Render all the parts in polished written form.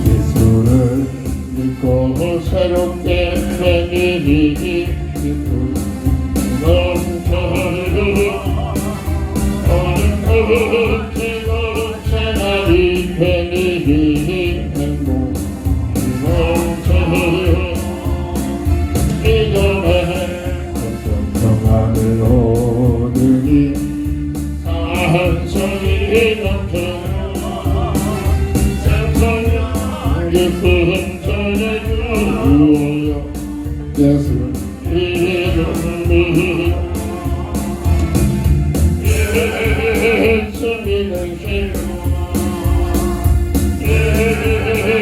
예수를 믿고 새롭게 되리니 넘쳐흐르고 어느 새날이 되리니 행복이 넘쳐흐르고 이전에 평안을 오르니 산소리 넘쳐 깊은 전해주어요 예수 이름으로 예수 믿는 신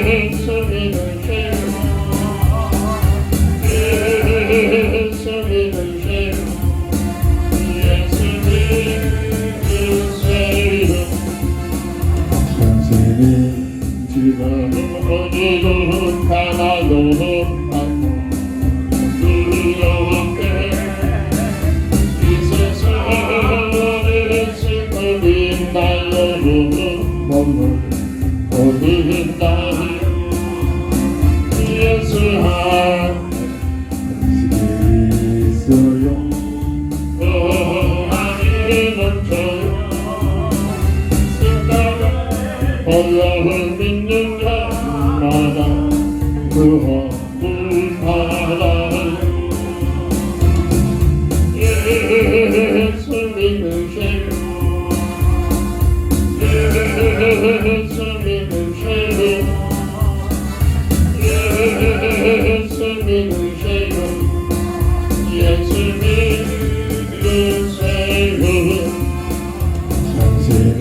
예수 믿는 신 예수 믿는 신 예수 믿으세요 당신이 지금 어디로 가나요 두렵게 이 세상을 싣고 빛나요 몸을 어딘가요 예수 안식이 있어요 평안이 넘쳐요 생각은 어려움을 믿는 자마다 무엇을 바라요 예수 믿으세요 예수 믿으세요 예수 믿으세요 예수 믿으세요 당신이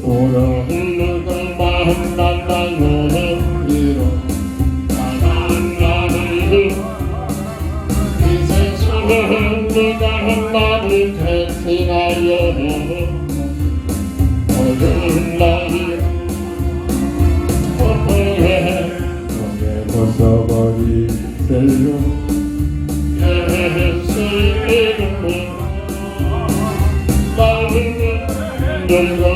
오라 흘러도 만나나요 내가 나를 대신하여 어두운 날이 허무해 너에 벗어버리세요 예수 이름으로 마음을 열고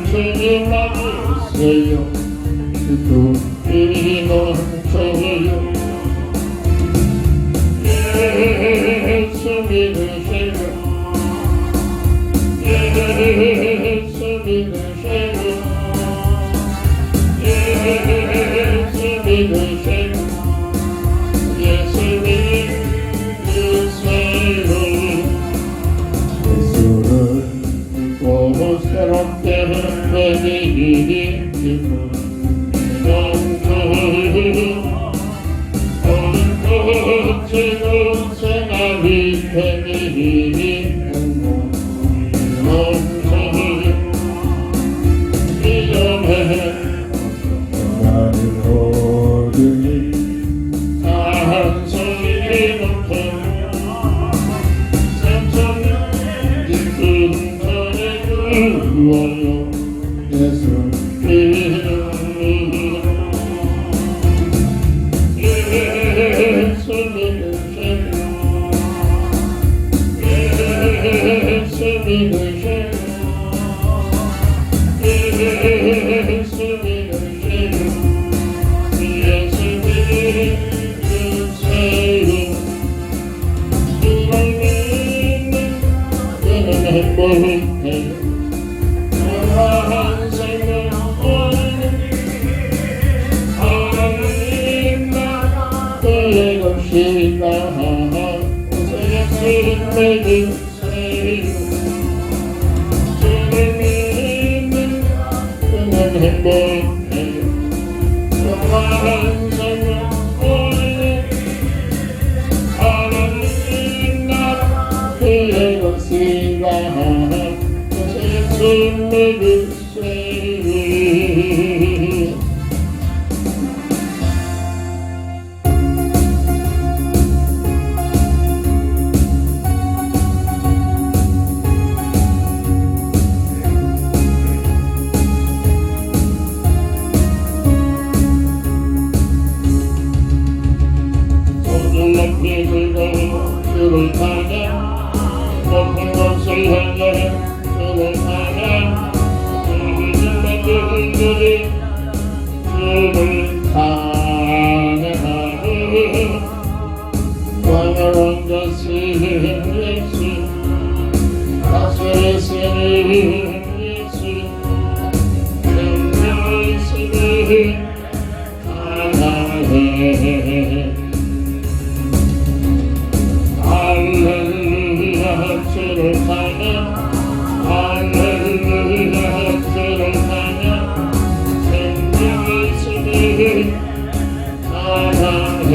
주님 맞으세요 기쁨이 넘쳐요 예수 믿으세요 예수 믿으세요 예수 믿으세요 예수 믿으세요 예수를 믿고 새롭게 되리니 기쁨이 넘쳐요 어른이 한 소리 높은 삼천년 깊은 전에 그리워요 예수 예수 믿으세요 예수 믿으세요 예수 믿으세요 예수 믿으세요 이걸 믿는 그는 행복해요 영원한 생명 하나님 나라 그의 것이다 예수 믿으세요 주를 믿는 그는 행복해요 영원한 생명 하나님 나라 그의 것이다 예수 믿으세요 손을 높이 들고 주를 타냐 높은 곳을 향해 주를 타냐 주를 들들이 주를 찬양하리 왕의 왕자신 예수 다스리시는 예수 생명이시니 사랑해 할렐루야 주를 타냐 할렐루야 주를 타냐 생명이시니 사랑해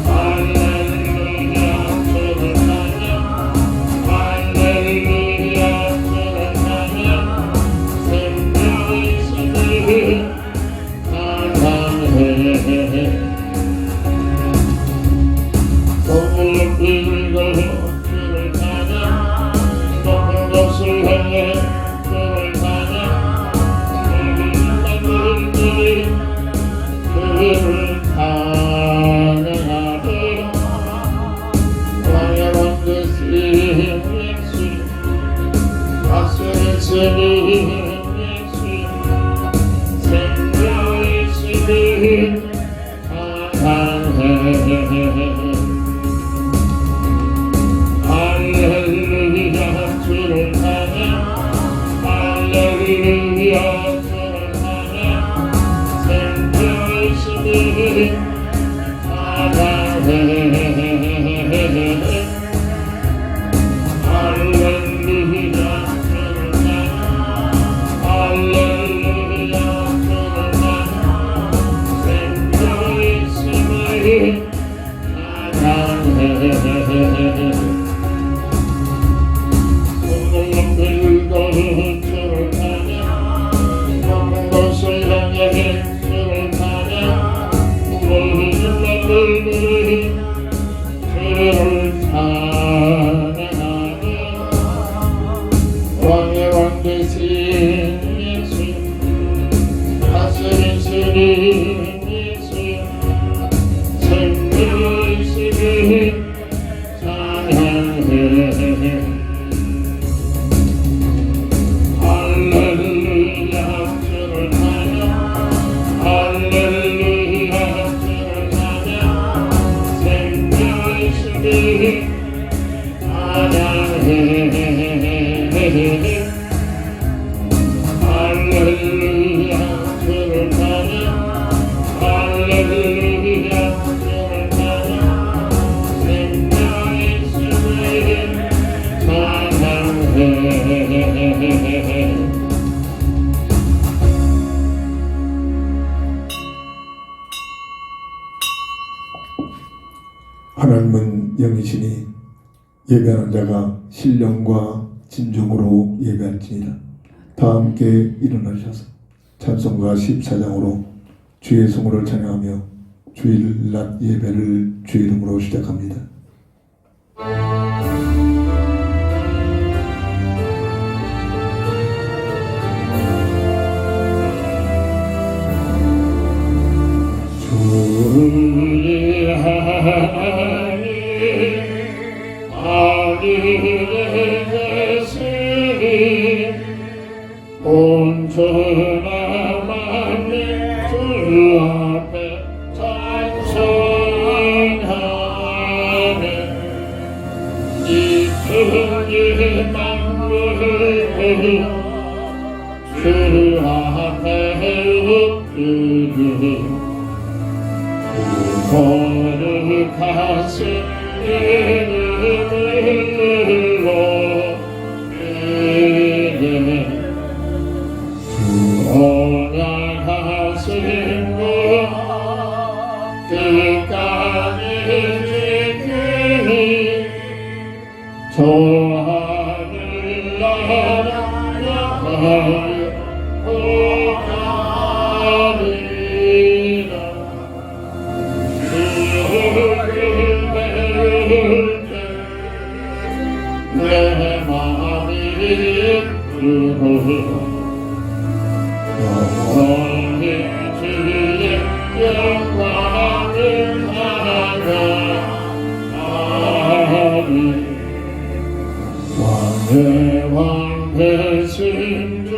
할렐루야 주를 타냐 할렐루야 주를 타냐 생명이시니 사랑해 손을 높이 들고 주를 타냐 높은 곳을 향해 주를 타냐 들들이 주를 찬양하리 왕의 왕 되신 예수 다스리시는 예수 생명이시니 사랑해 할렐루야 주를 타냐 할렐루야 주를 타냐 생명이시니 사랑해 할렐루야 주를 타냐 할렐루야 주를 타냐 생명이시니 사랑해 주를 타냐 높은 곳을 향해 주를 타냐 모든 날들이 주를 찬양하리 왕의 왕 되신 예수 다스리시는 예수 생명이시니 찬양해 할렐루야 주를 타냐 할렐루야 주를 타냐 생명이시니 찬양해 할렐루야 주를 타냐 할렐루야 주를 타냐 생명이시니 찬양해 하나님은 영이시니 예배하는 자가 신령과 진정으로 예배할지니라. 다 함께 일어나셔서 찬송가 14장으로 주의 성호를 찬양하며 주일낮 예배를 주의 이름으로 시작합니다. 주의 하나님 아리에 계시니 온전한 만민 주 앞에 찬송하네. 이 주의 만물을 주 앞에 엎드리니 거룩하신 이름으로 언약하신 것 끝까지 지키니 저 하늘나라 영원하리라. 내 마음이 영원히 주의 영광을 나가리. 왕의 왕 되신 주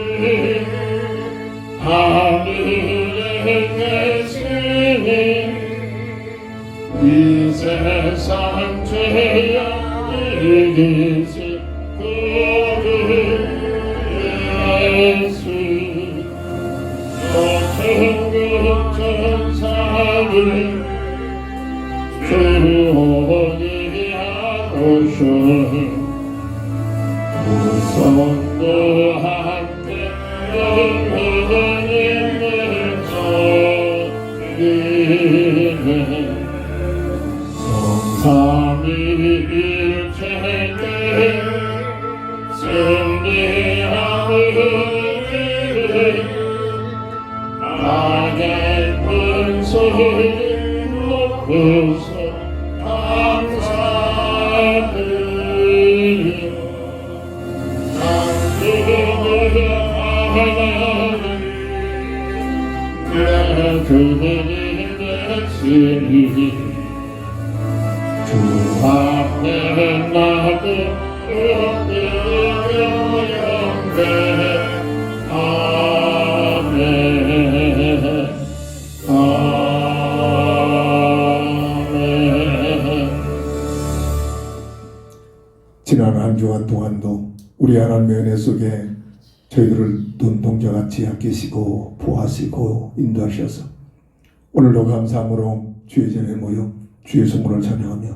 하늘에 계시니 이 세상 죄악 이기신 그를 예수 천국 천사를 주원이 하오셔 무성도 함께 영원히 내쳐리네. 삼위일체대 승리하오니 악의 분수를 높여서 감사드리며 당신을 하나님 내 그님의 신이 주 앞에 나도 영대 아멘 아멘. 지난 한 주간 동안도 우리 하나님의 은혜 속에 저희들을 눈동자같이 아끼시고 보호하시고 인도하셔서 오늘도 감사함으로 주의 전에 모여 주의 성문을 찬양하며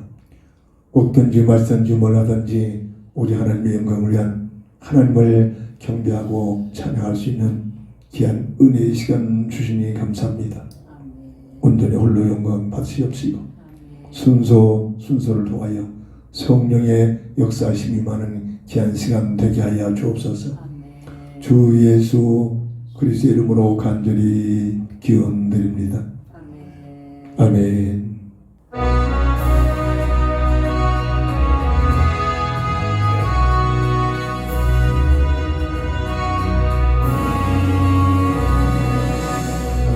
먹든지 마시든지 뭘 하든지 우리 하나님의 영광을 위한 하나님을 경배하고 찬양할 수 있는 귀한 은혜의 시간 주시니 감사합니다. 온전히 홀로 영광 받으시옵시고 순서를 통하여 성령의 역사하심이 많은 귀한 시간 되게 하여 주옵소서. 주 예수 그리스도의 이름으로 간절히 기원드립니다. 아멘.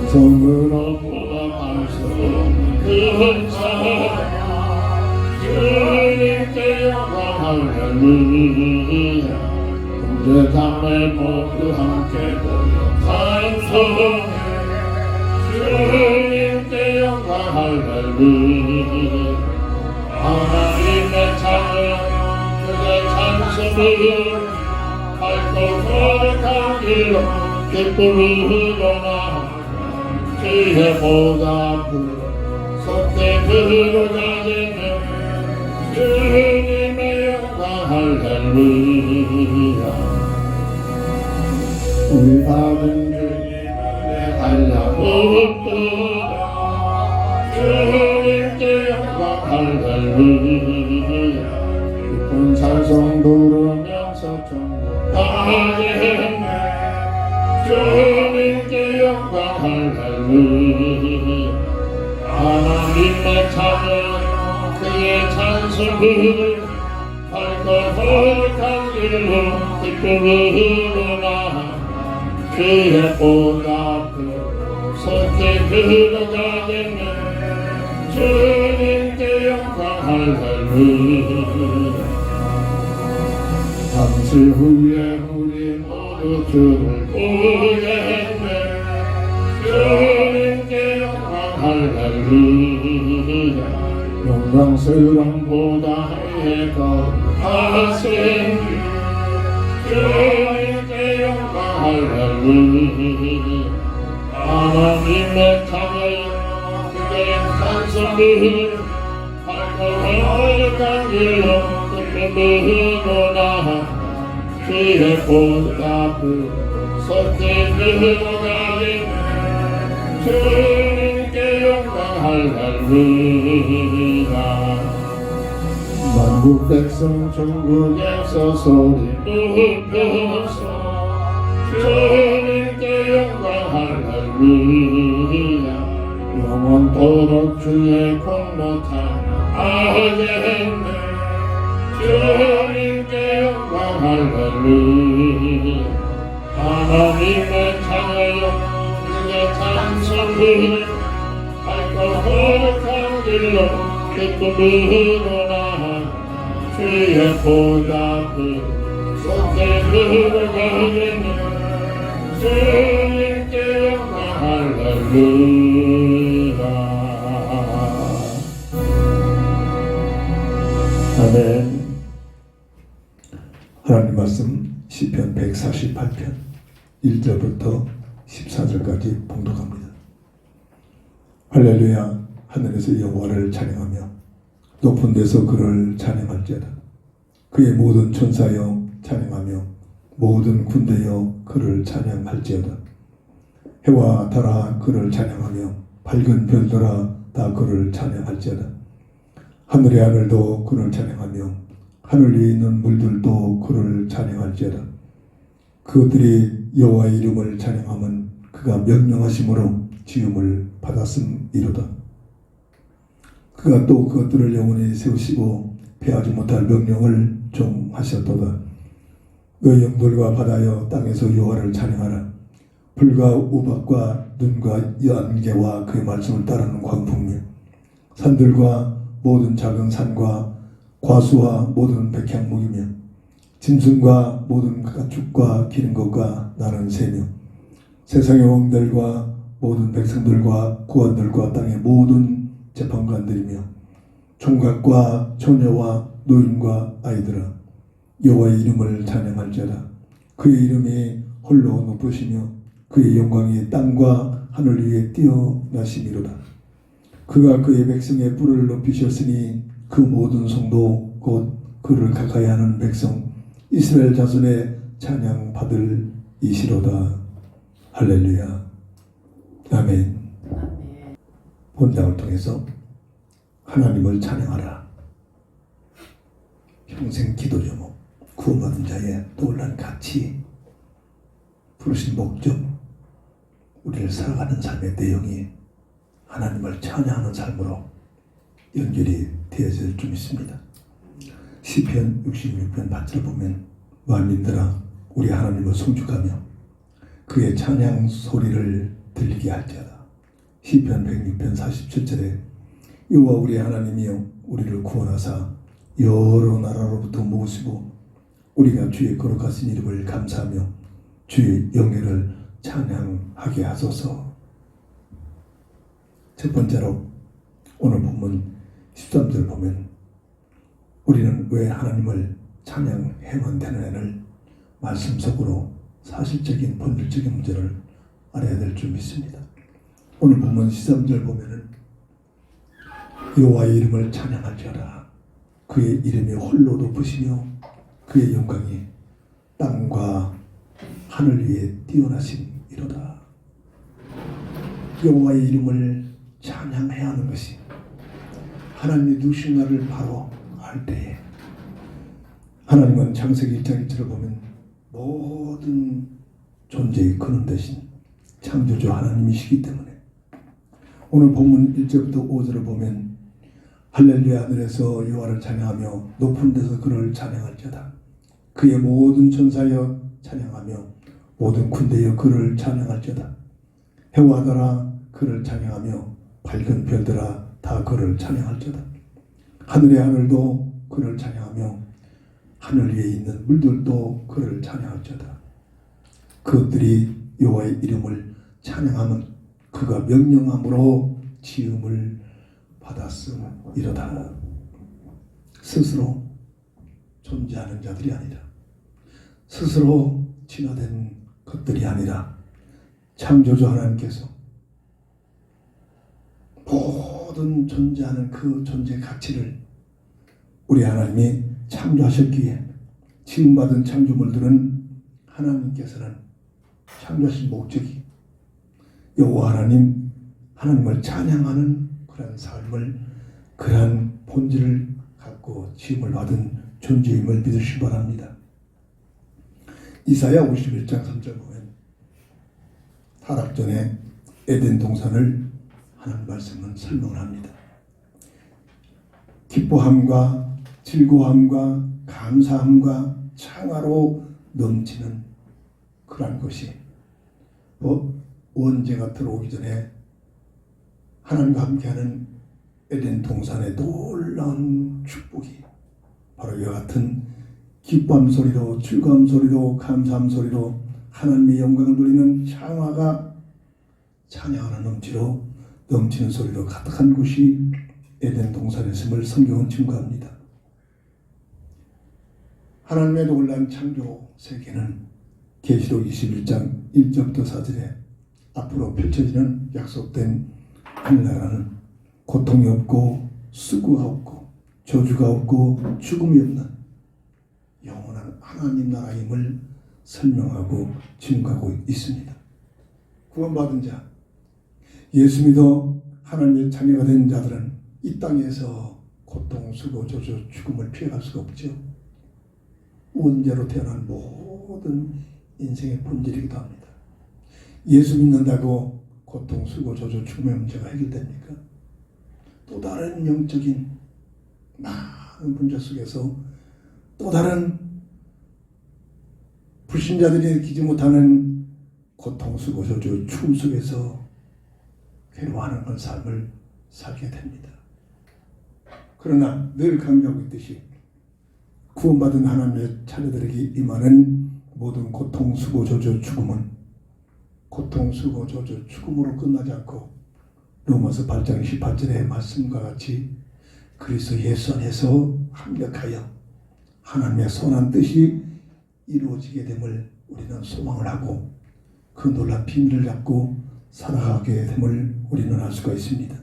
성으로 보아하시는 그 사랑 주님께 영광 할렐루야. 세상의 모두 함께 모여 찬송해 주님께 영광 할렐루야. 하나님의 찬양 그의 찬송을 밝고 거룩한 길로 기쁨이 일어나 주의 보답을 속에 들어가지는 주님의 영광 할렐루야. 우리 받은 주님의 갈라놓도록 주님께 영광 할렐루야. 기쁜 찬송 부르면서 천국 가겠네. 주님께 영광 할렐루야 하나님의 자녀 그의 찬송을 헐떡헐떡한 길로 기쁨으로 나아 그의 보답을 속히 들어가겠네 주님께 영광 할렐루야 잠시 후에 우리 모두 주를 보겠네 주님께 영광 할렐루야 영광스러운 보다에 거하신 주님께 영광 할렐루야 하나님의 자녀여 그의 찬송을 할렐루야 길로 기쁨으로 나아 그의 보답을 속히 들어가리 주님께 영광 할렐루야 만국 백성 전국에서 소리 높여서 주님께 영광 할렐루야 영원토록 주의 공로탄 하겠네 주님께 영광 할렐루야 하나님의 자녀여 그의 찬송을 할거룩한 길로 기쁨으로 나아 주의 보답을 속에 들어가겠네 주님께 영광 할렐루야 아멘. 하나님 말씀 시편 148편 1절부터 14절까지 봉독합니다. 할렐루야 하늘에서 여호와를 찬양하며 높은 데서 그를 찬양할지어다. 그의 모든 천사여 찬양하며 모든 군대여 그를 찬양할지어다. 해와 달아 그를 찬양하며 밝은 별들아 다 그를 찬양할지어다. 하늘의 하늘도 그를 찬양하며 하늘 위에 있는 물들도 그를 찬양할지어다. 그들이 여호와의 이름을 찬양하면 그가 명령하심으로 지음을 받았음이로다. 그가 또 그것들을 영원히 세우시고 패하지 못할 명령을 정하셨도다. 너희 영들과 바다여 땅에서 여호와를 찬양하라. 불과 우박과 눈과 안개와 그의 말씀을 따르는 광풍이며 산들과 모든 작은 산과 과수와 모든 백향목이며 짐승과 모든 가축과 기는 것과 나는 새며 세상의 왕들과 모든 백성들과 구원들과 땅의 모든 재판관들이며 총각과 처녀와 노인과 아이들아 여호와의 이름을 찬양할지어다. 그의 이름이 홀로 높으시며 그의 영광이 땅과 하늘 위에 뛰어나심이로다. 그가 그의 백성의 뿔을 높이셨으니 그 모든 성도 곧 그를 가까이 하는 백성 이스라엘 자손의 찬양 받을 이시로다. 할렐루야. 아멘. 본장을 통해서 하나님을 찬양하라. 평생 기도 제목, 구원받은 자의 놀란 가치, 부르신 목적, 우리를 살아가는 삶의 내용이 하나님을 찬양하는 삶으로 연결이 되어질 좀 있습니다. 시편 66편 8절 보면 만민들아 우리 하나님을 송축하며 그의 찬양 소리를 들리게 할지어다. 시편 106편 47절에 여호와 우리 하나님이여 우리를 구원하사 여러 나라로부터 모으시고 우리가 주의 거룩하신 이름을 감사하며 주의 영예를 찬양하게 하소서. 첫 번째로 오늘 본문 13절 보면 우리는 왜 하나님을 찬양해야만 되느냐를 말씀 속으로 사실적인 본질적인 문제를 알아야 될 줄 믿습니다. 오늘 본문 13절 보면은 여호와의 이름을 찬양할지어다. 그의 이름이 홀로 높으시며 그의 영광이 땅과 하늘 위에 뛰어나신 이로다. 여호와의 이름을 찬양해야 하는 것이 하나님이 누구신가를 바로 알 때에 하나님은 창세기 1장 1절을 보면 모든 존재의 근원 대신 창조주 하나님이시기 때문에 오늘 본문 1절부터 5절을 보면 할렐루야 하늘에서 여호와를 찬양하며 높은 데서 그를 찬양할지어다. 그의 모든 천사여 찬양하며 모든 군대여 그를 찬양할지어다. 해와들아 그를 찬양하며 밝은 별들아 다 그를 찬양할지어다. 하늘의 하늘도 그를 찬양하며 하늘 위에 있는 물들도 그를 찬양할지어다. 그것들이 여호와의 이름을 찬양하면 그가 명령함으로 지음을 받았음이로다. 스스로 존재하는 자들이 아니라 스스로 진화된 것들이 아니라 창조주 하나님께서 모든 존재하는 그 존재 가치를 우리 하나님이 창조하셨기에 지음받은 창조물들은 하나님께서는 창조하신 목적이 여호와 하나님을 찬양하는 그런 삶을 그러한 본질을 갖고 지음을 받은 존재임을 믿으시기 바랍니다. 이사야 51장 3절 보면 타락 전에 에덴 동산을 하나님 말씀은 설명을 합니다. 기뻐함과 즐거움과 감사함과 창화로 넘치는 그러한 것이 원죄가 들어오기 전에 하나님과 함께하는 에덴 동산의 놀라운 축복이 바로 이와 같은 기뻐함 소리로 즐거움 소리로 감사함 소리로 하나님의 영광을 누리는 창화가 찬양하는 넘치로 넘치는 소리로 가득한 곳이 에덴 동산이었음을 성경은 증거합니다. 하나님의 놀라운 창조 세계는 계시록 21장 1절부터 4절에 앞으로 펼쳐지는 약속된 하늘나라는 고통이 없고 수고가 없고 저주가 없고 죽음이 없는 영원한 하나님 나라임을 설명하고 증거하고 있습니다. 구원받은 자, 예수 믿어 하나님의 자녀가 된 자들은 이 땅에서 고통, 수고, 저주, 죽음을 피해갈 수가 없죠. 원죄로 태어난 모든 인생의 본질이기도 합니다. 예수 믿는다고 고통, 수고, 저주, 죽음의 문제가 해결됩니까? 또 다른 영적인 많은 문제 속에서 또 다른 불신자들이 느끼지 못하는 고통, 수고, 저주, 죽음 속에서 괴로워하는 그런 삶을 살게 됩니다. 그러나 늘 강조하고 있듯이 구원받은 하나님의 자녀들에게 임하는 모든 고통, 수고, 저주, 죽음은 고통, 수고, 저주, 죽음으로 끝나지 않고 로마서 8장 18절의 말씀과 같이 그리스도 예수 안에서 합력하여 하나님의 선한 뜻이 이루어지게 됨을 우리는 소망을 하고 그 놀라운 비밀을 잡고 살아가게 됨을 우리는 알 수가 있습니다.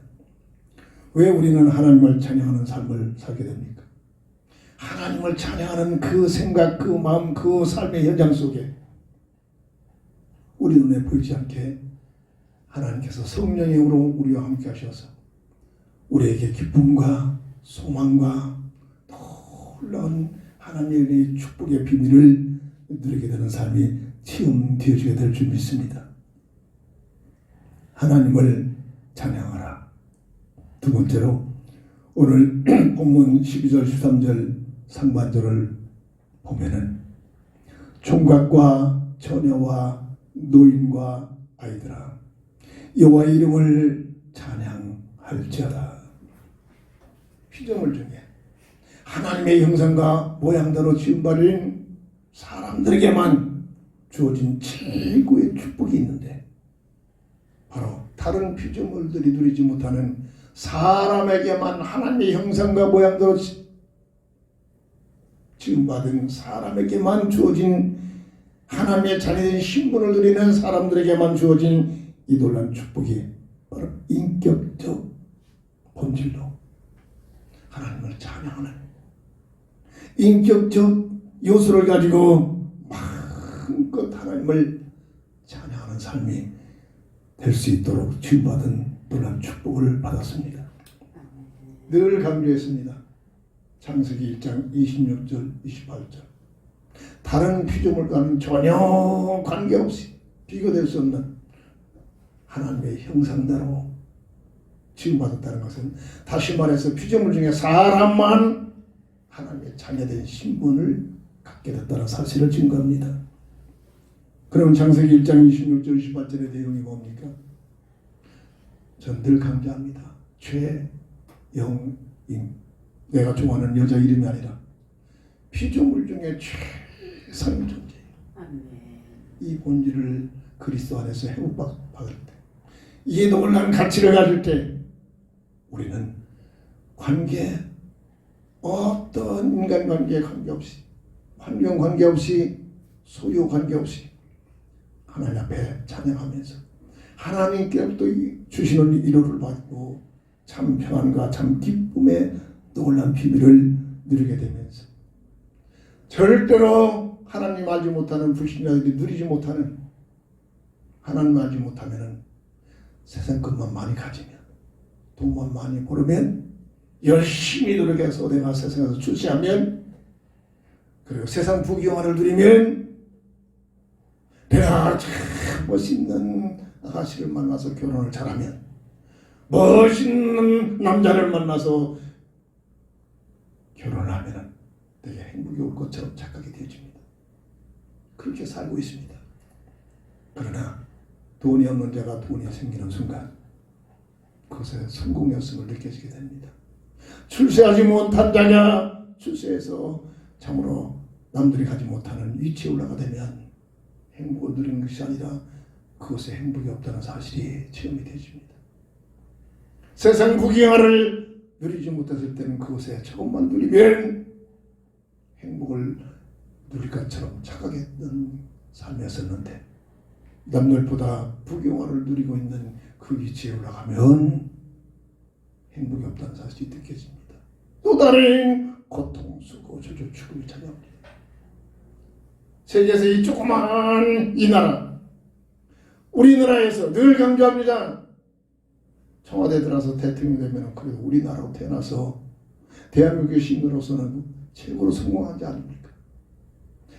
왜 우리는 하나님을 찬양하는 삶을 살게 됩니까? 하나님을 찬양하는 그 생각, 그 마음, 그 삶의 현장 속에 우리 눈에 보이지 않게 하나님께서 성령의 힘으로 우리와 함께 하셔서 우리에게 기쁨과 소망과 놀라운 하나님의 축복의 비밀을 누리게 되는 삶이 체험되어지게 될 줄 믿습니다. 하나님을 찬양하라. 두 번째로 오늘 본문 12절 13절 상반절을 보면은 총각과 처녀와 노인과 아이들아 여호와의 이름을 찬양할지어다. 피조물 중에 하나님의 형상과 모양대로 지음받은 사람들에게만 주어진 최고의 축복이 있는데 바로 다른 피조물들이 누리지 못하는 사람에게만 하나님의 형상과 모양대로 지음받은 사람에게만 주어진 하나님의 자녀된 신분을 누리는 사람들에게만 주어진 이 놀라운 축복이 바로 인격적 본질로 하나님을 찬양하는 인격적 요소를 가지고 마음껏 하나님을 찬양하는 삶이 될 수 있도록 지음받은 놀라운 축복을 받았습니다. 늘 강조했습니다. 창세기 1장 26절 28절 다른 피조물과는 전혀 관계없이 비교될 수 없는 하나님의 형상대로 지음받았다는 것은 다시 말해서 피조물 중에 사람만 하나님의 자녀된 신분을 갖게 됐다는 사실을 증거합니다. 그럼 창세기 1장 26절 28절의 내용이 뭡니까? 전 늘 강조합니다. 최영임, 내가 좋아하는 여자 이름이 아니라 피조물 중에 최상의 존재. 이 본질을 그리스도 안에서 회복받을 때, 이에 놀라운 가치를 가질 때 우리는 관계, 어떤 인간관계에 관계없이, 환경 관계없이, 소유 관계없이 하나님 앞에 찬양하면서 하나님께로부터 주시는 위로를 받고 참 평안과 참 기쁨의 놀라운 비밀을 누리게 되면서 절대로 하나님 알지 못하는 불신자들이 누리지 못하는, 하나님 알지 못하면 세상 것만 많이 가지면, 돈만 많이 벌으면, 열심히 노력해서 내가 세상에서 출세하면, 그리고 세상 부귀영화를 누리면, 내가 참 멋있는 아가씨를 만나서 결혼을 잘하면, 멋있는 남자를 만나서 결혼을 하면 되게 행복이 올 것처럼 착각이 되어집니다. 그렇게 살고 있습니다. 그러나 돈이 없는 자가 돈이 생기는 순간 그것에 성공이었음을 느껴지게 됩니다. 출세하지 못한 자냐, 출세해서 참으로 남들이 가지 못하는 위치에 올라가 되면 행복을 누리는 것이 아니라 그것에 행복이 없다는 사실이 체험이 되어집니다. 세상 부귀영화를 누리지 못했을 때는 그것에 조금만 누리면 행복을 누릴 것처럼 착각했던 삶이었었는데, 남들보다 부귀영화를 누리고 있는 그 위치에 올라가면 행복이 없다는 사실이 느껴집니다. 또 다른 고통, 수고, 저주, 죽음이 찾아옵니다. 세계에서 이 조그만 이 나라, 우리나라에서 늘 강조합니다. 청와대 들어서 대통령이 되면 그래도 우리나라로 태어나서 대한민국의 시민으로서는 최고로 성공한 자 아닙니까?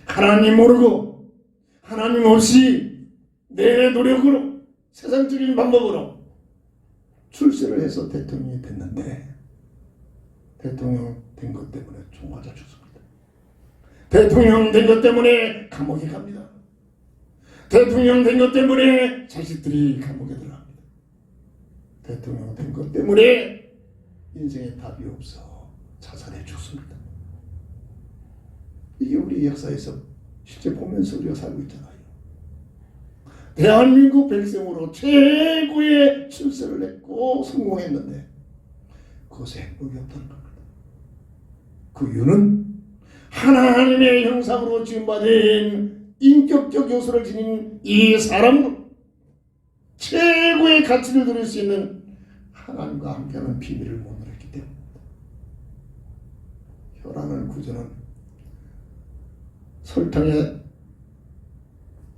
하나님 모르고 하나님 없이 내 노력으로 세상적인 방법으로 출세를 해서 대통령이 됐는데, 대통령 된 것 때문에 총 맞아 죽습니다. 대통령 된 것 때문에 감옥에 갑니다. 대통령 된 것 때문에 자식들이 감옥에 들어갑니다. 대통령 된 것 때문에 인생에 답이 없어 자살해 죽습니다. 이게 우리 역사에서 실제 보면서 우리가 살고 있잖아요. 대한민국 백성으로 최고의 출세를 했고 성공했는데 그것에 행복이 없다는 겁니다. 그 이유는 하나님의 형상으로 지음받은 인격적 요소를 지닌 이 사람으로 최고의 가치를 누릴 수 있는 하나님과 함께하는 비밀을 못 누렸기 때문입니다. 혀라는 구조는 설탕의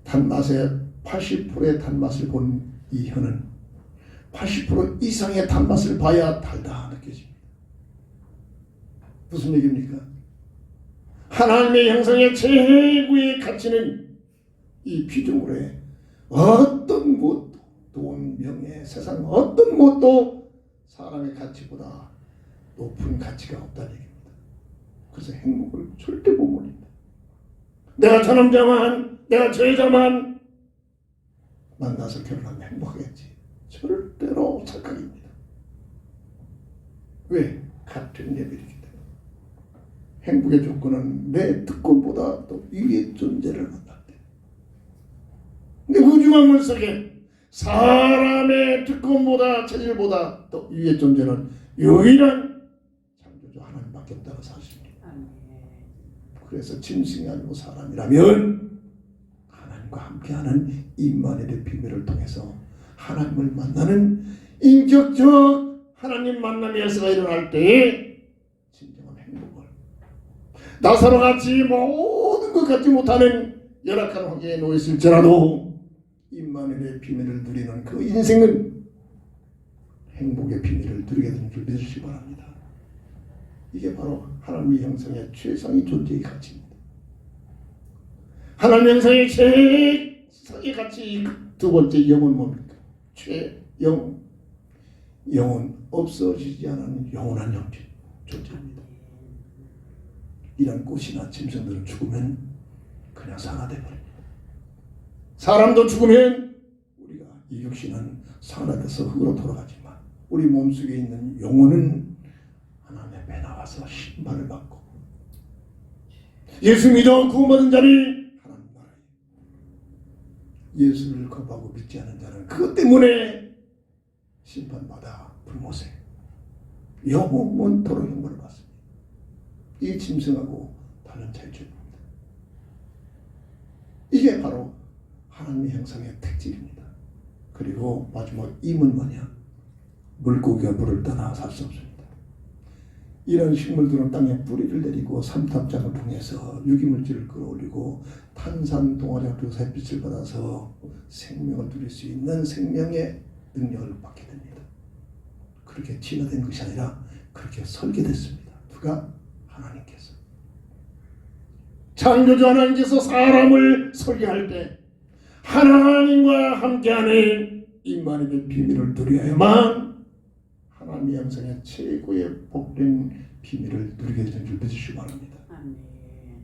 단맛의 80%의 단맛을 본 이 혀는 80% 이상의 단맛을 봐야 달다 느껴집니다. 무슨 얘기입니까? 하나님의 형상의 최고의 가치는 이 피조물의 어떤 무엇도, 돈, 명예, 세상 어떤 무엇도 사람의 가치보다 높은 가치가 없다는 얘기입니다. 그래서 행복을 절대 못 모릅니다. 내가 저 남자만, 내가 저 여자만 만나서 결혼하면 행복하겠지. 절대로 착각입니다. 왜? 같은 레벨이기 때문에. 행복의 조건은 내 특권보다 더 위의 존재를 만날 때. 근데 우주만물 속에 사람의 특권보다 체질보다 더 위의 존재는 유일한 창조주 하나님밖에 없다는 사실입니다. 그래서 짐승이 아니고 사람이라면 하나님과 함께하는 임마누엘의 비밀을 통해서 하나님을 만나는 인격적 하나님 만남의 역사가 일어날 때에 진정한 행복을, 나사로 같이 모든 것 갖지 못하는 열악한 환경에 놓였을지라도 임마누엘의 비밀을 누리는 그 인생은 행복의 비밀을 누리게 되는 줄 믿으시기 바랍니다. 이게 바로 하나님의 형상의 최상의 존재의 가치입니다. 하나님의 형상의 최상의 가치 두 번째 영은 뭡니까? 영은 없어지지 않은 영원한 존재입니다. 이런 꽃이나 짐승들은 죽으면 그냥 산화돼 버립니다. 사람도 죽으면 우리가 이 육신은 산화돼서 흙으로 돌아가지만 우리 몸속에 있는 영혼은 하나님의 배 나와서 심판을 받고 예수 믿어 구원받은 자는 하나님 나라에 예수를 거부하고 믿지 않은 자는 그것 때문에 심판받아 불못에 영원토록 형벌을 받습니다. 이 짐승하고 다른 차이점입니다. 이게 바로 하나님의 형상의 특질입니다. 그리고 마지막 임은 뭐냐? 물고기가 물을 떠나 살 수 없습니다. 이런 식물들은 땅에 뿌리를 내리고 삼탑장을 통해서 유기물질을 끌어올리고 탄산 동아리가 되고 햇빛을 받아서 생명을 누릴 수 있는 생명의 능력을 받게 됩니다. 그렇게 진화된 것이 아니라 그렇게 설계됐습니다. 누가? 하나님께서. 창조주 하나님께서 사람을 설계할 때 하나님과 함께하는 임마누엘의 비밀을 누려야만 하나님의 형상의 최고의 복된 비밀을 누리게 되는 줄 믿으시기 바랍니다.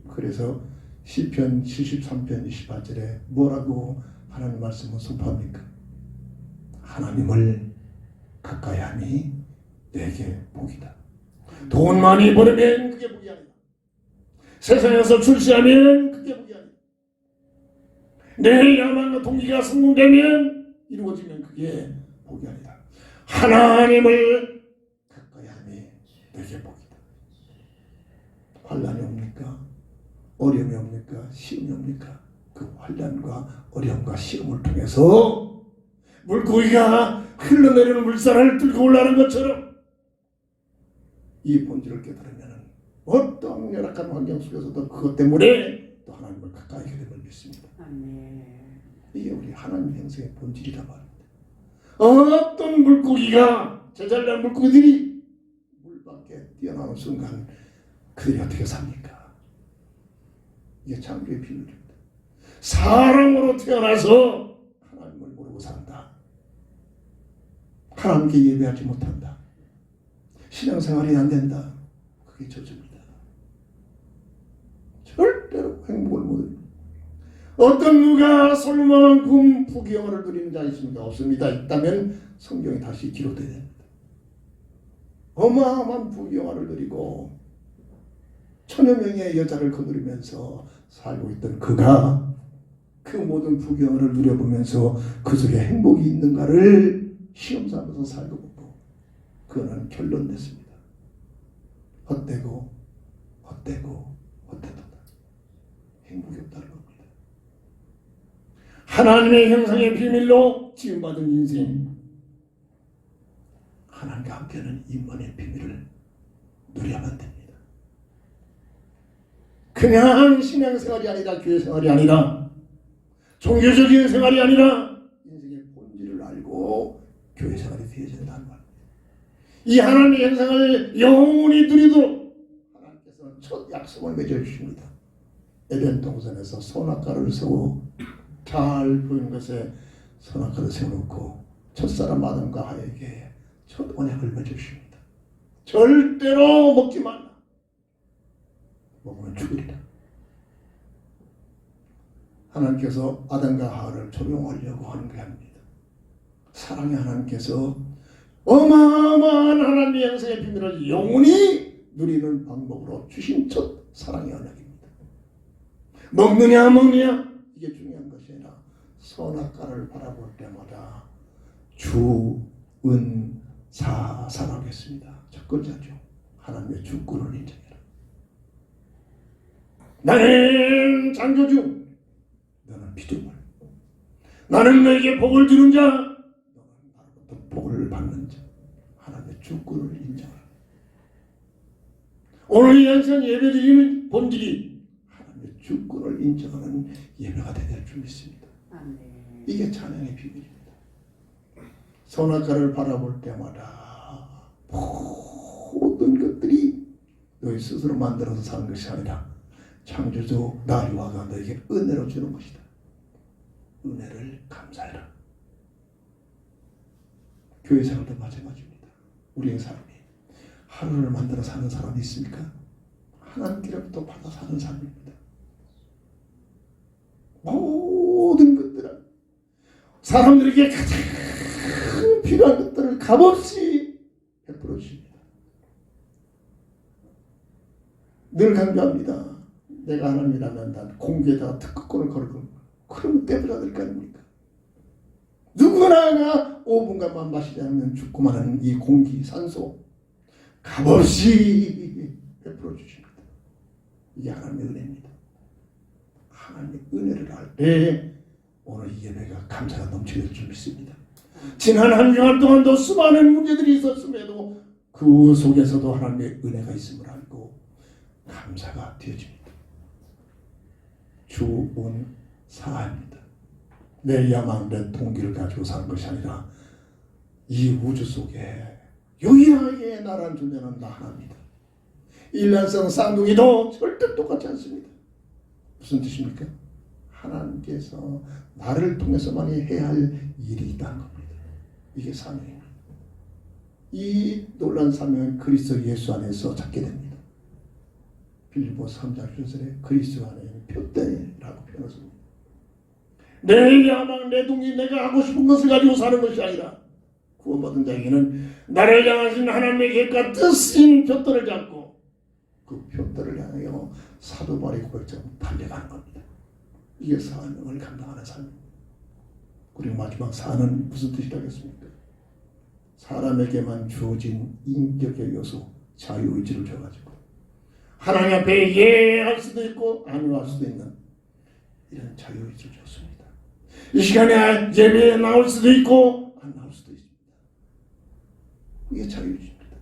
그래서 시편 73편 28절에 뭐라고 하나님 말씀을 선포합니까? 하나님을 가까이 함이 내게 복이다. 돈 많이 벌으면 그게 복이 아니다. 세상에서 출세하면 그게 복이 아니다. 내 야망과 동기가 성공되면 이루어지면 그게 복이 아니다. 하나님을 가까이 함이 내게 복이다. 환난이 옵니까? 어려움이 옵니까? 시험이 옵니까? 그 환난과 어려움과 시험을 통해서 물고기가 흘러내리는 물살을 뚫고 올라가는 것처럼 이 본질을 깨달으면 어떤 열악한 환경 속에서도 그것 때문에 또 하나님을 가까이 하게 됨을 믿습니다. 이게 우리 하나님 형성의 본질이란 말입니다. 어떤 물고기가 제잘난 물고기들이 물 밖에 뛰어나오는 순간 그들이 어떻게 삽니까? 이게 창조의 비밀입니다. 사람으로 태어나서 하나님을 모르고 산다. 하나님께 예배하지 못한다. 신앙생활이 안 된다. 그게 저주입니다. 절대로 행복을 못합니다. 어떤 누가 솔로몬만큼 부귀영화를 누리는 자 있습니까? 없습니다. 있다면 성경에 다시 기록되어야 됩니다. 어마어마한 부귀영화를 누리고 천여 명의 여자를 거느리면서 살고 있던 그가 그 모든 부귀영화를 누려보면서 그 속에 행복이 있는가를 시험삼아서 살고 보고 그거는 결론냈습니다. 헛되고 헛되도다. 행복이 없다는 겁니다. 하나님의 형상의 비밀로 지음받은 인생, 하나님과 함께하는 임만의 비밀을 누려야만 됩니다. 그냥 신앙생활이 아니라 교회생활이 아니라 종교적인 생활이 아니라 인생의 본질을 알고 교회생활이 되어야 된다는 말입니다. 이 하나님의 형상을 영원히 누리도록 하나님께서는 첫 약속을 맺어주십니다. 에덴 동산에서 선악과를 세워 잘 보이는 것에 선악과를 세워놓고 첫사람 아담과 하에게 첫 언약을 맺어주십니다. 절대로 먹지 말라. 먹으면 죽으리라. 하나님께서 아담과 하와를 조용하려고 하는 게 아닙니다. 사랑의 하나님께서 어마어마한 하나님의 형상의 비밀을 영원히 누리는 방법으로 주신 첫 사랑의 언약입니다. 먹느냐 이게 중요한 것이 아니라 선악과를 바라볼 때마다 주은사사하겠습니다. 첫 글자죠. 하나님의 주권을 인정해라. 나는 창조주, 너는 피조물. 나는 너에게 복을 주는 자, 너는 나로부터 복을 받는 자. 하나님의 주권을 인정하라. 오늘 이 현상 예배드리는 본질이 하나님의 주권을 인정하는 예배가 되될 줄 믿습니다. 이게 찬양의 비밀입니다. 선악과를 바라볼 때마다 모든 것들이 너희 스스로 만들어서 사는 것이 아니라 창조주 나유아가 너에게 은혜로 주는 것이다. 은혜를 감사해라. 교회 생활도 마찬가지입니다. 우리의 삶이 하루를 만들어 사는 사람이 있습니까? 하나님께로부터 받아 사는 삶입니다. 모든 것들은 사람들에게 가장 필요한 것들을 값없이 베풀어 주십니다. 늘 강조합니다. 내가 하나님이라면 난 공기에다가 특허권을 걸고 그러면 떼부자 될 거 아닙니까? 누구나가 5분간만 마시지 않으면 죽고만 하는 이 공기, 산소 값없이 베풀어 주십니다. 이게 하나님의 은혜입니다. 하나님의 은혜를 알 때 오늘 이 예배가 감사가 넘치게 될 줄 믿습니다. 지난 한 주간 동안도 수많은 문제들이 있었음에도 그 속에서도 하나님의 은혜가 있음을 알고 감사가 되어집니다. 주은 사입니다. 내 야망, 내 동기를 가지고 사는 것이 아니라 이 우주 속에 유일하게 나라는 존재는 나 하나입니다. 일란성 쌍둥이도 절대 똑같지 않습니다. 무슨 뜻입니까? 하나님께서 나를 통해서만 해야 할 일이 있다는 겁니다. 이게 사명입니다. 이 놀라운 사명은 그리스도 예수 안에서 찾게 됩니다. 빌립보서 3장 1절에 그리스도 안에 표대라고 표현했습니다. 내 야망, 내 동기, 내가 하고 싶은 것을 가지고 사는 것이 아니라 구원받은 자에게는 나를 향하신 하나님의 계획과 뜻인 표대를 잡고 그 표대를 향하여 사도 바울의 고백처럼 달려가는 겁니다. 이게 사명을 감당하는 삶입니다. 그리고 마지막 사는 무슨 뜻이라겠습니까? 사람에게만 주어진 인격의 요소, 자유의지를 줘가지고 하나님 앞에 예 할 수도 있고 아니요 할 수도 있는 이런 자유의지를 줬습니다. 이 시간에 예배에 나올 수도 있고 안 나올 수도 있습니다. 이게 자유의지입니다.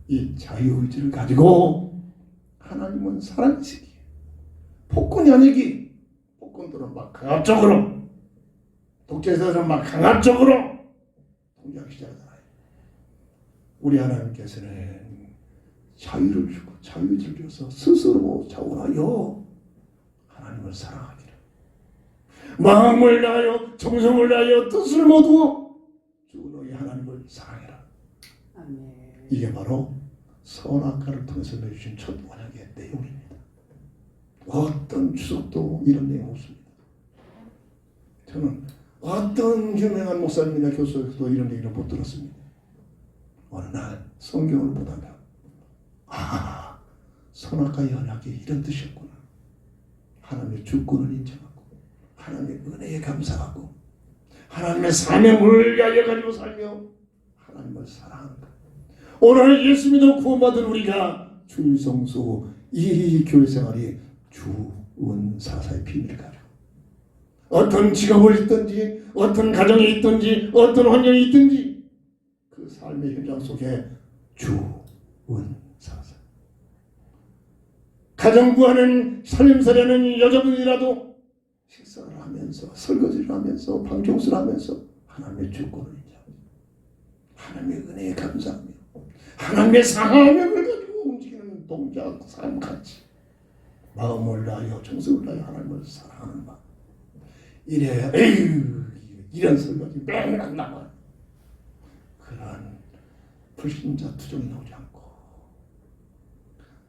이 자유의지를 가지고 하나님은 사랑이시기에 폭군이 아니기 폭군들은 막 강압적으로 독재자들은 막 강압적으로 통제하시잖아요. 우리 하나님께서는 자유를 주고 자유의지를 줘서 스스로 자원하여 하나님을 사랑하기를 마음을 다하여 정성을 다하여 뜻을 모두 주 너희 하나님을 사랑해라. 아멘. 이게 바로 선악과를 통해서 내주신 첫 언약의 내용입니다. 어떤 추석도 이런 내용 없습니다. 저는 어떤 유명한 목사님이나 교수에서도 이런 얘기를 못 들었습니다. 어느 날 성경을 보다가 선악과의 언약이 이런 뜻이었구나. 하나님의 주권을 인정하고 하나님의 은혜에 감사하고 하나님의 사명을 위하여 가지고 살며 하나님을 사랑한다. 오늘 예수 믿어 구원받은 우리가 주일 성수 이 교회 생활이 주은 사사의 비밀을 가지고 어떤 직업을 있든지 어떤 가정이 있든지 어떤 환경이 있든지 그 삶의 현장 속에 주은 사사 가정부하는 살림살이하는 여자분이라도 식사를 하면서 설거지를 하면서 방청소를 하면서 하나님의 주권을 인정하고 하나님의 은혜에 감사하며 하나님의 사명을 가지고 움직이는 동작 삶같이 마음을 다하여 정성을 다하여 하나님을 사랑하는 마음 이래 에휴 이런 설거지 맨날 남아 그러한 불신자 투정이 나오지 않고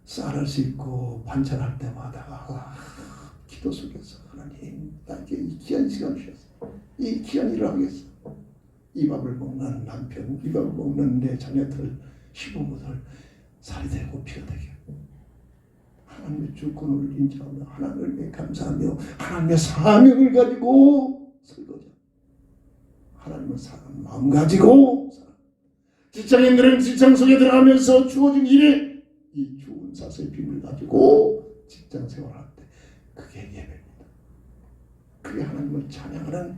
쌀을 씻고 반찬할 때마다 기도 속에서 하나님 나에게 이 귀한 시간을 주셨어 이 귀한 일을 하겠어 이 밥을 먹는 남편 이 밥을 먹는 내 자녀들 시부모들 살이 되고 피가 되게 하나님의 주권을 인정하며 하나님께 감사하며 하나님의 사명을 가지고 설거지 하나님을 사랑하는 마음 가지고 직장인들은 직장 속에 들어가면서 주어진 일에 이 주은 사사의 비밀을 가지고 직장 생활할 때 그게 예배입니다. 그게 하나님을 찬양하는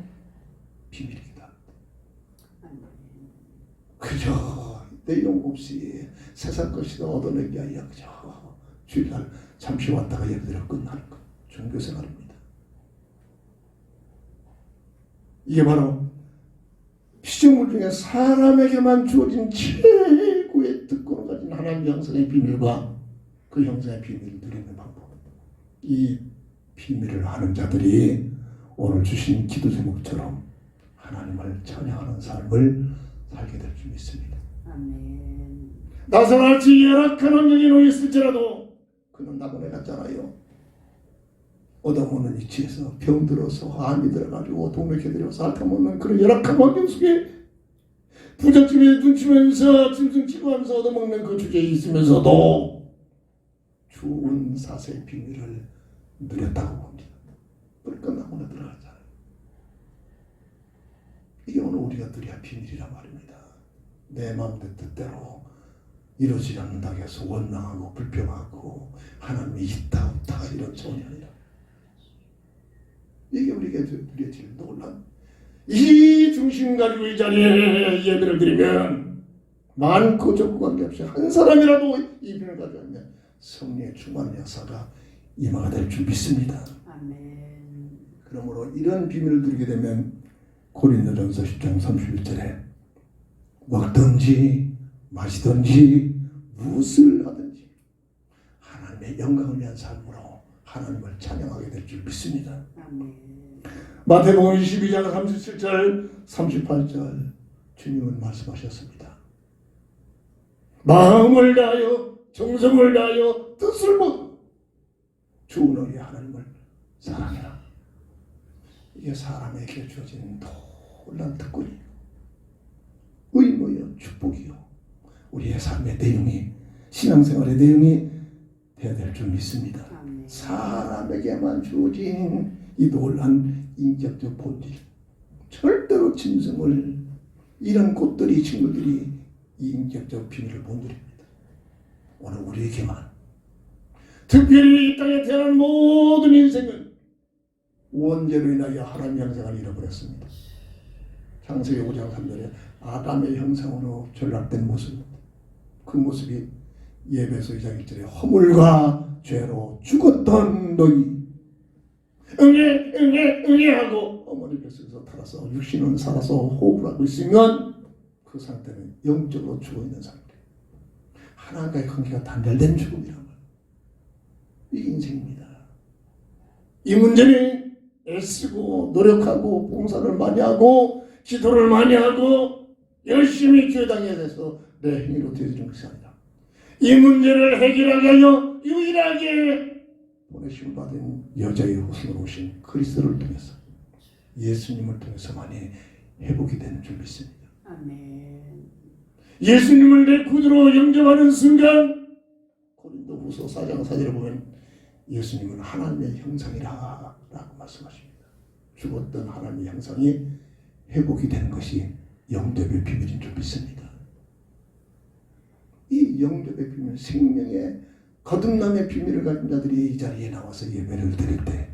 비밀이기도 합니다. 그저 내용 없이 세상 것이다 얻어내기 위하여 그저 주일날 잠시 왔다가 예배드려 끝나는 것 종교생활입니다. 이게 바로 피조물 중에 사람에게만 주어진 최고의 특권을 가진 하나님 형상의 비밀과 그 형상의 비밀을 누리는 방법 이 비밀을 아는 자들이 오늘 주신 기도 제목처럼 하나님을 찬양하는 삶을 살게 될 줄 줄 믿습니다. 아멘. 나사로 같이 열악한 환경에 놓였을지라도 그는 나무에 갔잖아요. 얻어먹는 위치에서 병들어서 암이 들어가지고 동맥해들여서 앓아먹는 그런 열악한 환경 속에 부잣집에 눈치면서 짐승 치고하면서 얻어먹는 그 주제에 있으면서도 좋은 사세의 비밀을 누렸다고 봅니다. 불끈 나무에 들어갔잖아요. 이게 오늘 우리가 누려야 비밀이란 말입니다. 내 마음 내 뜻대로 이루어지지 않는다고 해서 원망하고 불평하고 하나님이 있다 없다 이런 차원이 아니라 이게 우리가 누려질 놀란 이 중심 가지고 이 자리에 예배를 드리면 많고 적고 관계없이 한 사람이라도 이 비밀을 가지고 있면 성령의 충만한 역사가 임하가 될 줄 믿습니다. 아멘. 그러므로 이런 비밀을 누리게 되면 고린도전서 10장 31절에 먹든지 마시든지 무엇을 하든지 하나님의 영광을 위한 삶으로 하나님을 찬양하게 될 줄 믿습니다. 아멘. 마태복음 22장 37절 38절 주님은 말씀하셨습니다. 마음을 다하여 정성을 다하여 뜻을 모두 주 너희 하나님을 사랑해라. 이게 사람에게 주어진 놀라운 특권이에요. 의무요 축복이요. 우리의 삶의 내용이 신앙생활의 내용이 되어야 될 줄 믿습니다. 아멘. 사람에게만 주어진 이 놀란 인격적 본질, 절대로 짐승을 이런 꽃들이 친구들이 이 인격적 비밀을 못 누립니다. 오늘 우리에게만 특별히 이 땅에 태어난 모든 인생은 원죄로 인하여 하나님의 형상을 잃어버렸습니다. 창세기 5장 3절에 아담의 형상으로 전락된 모습, 그 모습이 예배서 2장 1절에 허물과 죄로 죽었던 너희 응애 하고 어머니 뱃속에서 타라서 육신은 살아서 호흡을 하고 있으면 그 상태는 영적으로 죽어있는 상태, 하나님과의 관계가 단절된 죽음이란 말이에요. 이 인생입니다. 이 문제는 애쓰고 노력하고 봉사를 많이 하고 기도를 많이 하고 열심히 교회당에 대해서 내 행위로 되어지는 것이 아니라 이 문제를 해결하게 하여 유일하게 보내심을 받은 여자의 후손으로 오신 그리스도를 통해서 예수님을 통해서만이 회복이 되는 줄 믿습니다. 아멘. 예수님을 내 구주로 영접하는 순간 고린도후서 4장 4절에 보면 예수님은 하나님의 형상이라 라고 말씀하십니다. 죽었던 하나님의 형상이 회복이 되는 것이 영접의 비밀인 줄 믿습니다. 이 영접의 비밀, 생명의 거듭남의 비밀을 가진 자들이 이 자리에 나와서 예배를 드릴 때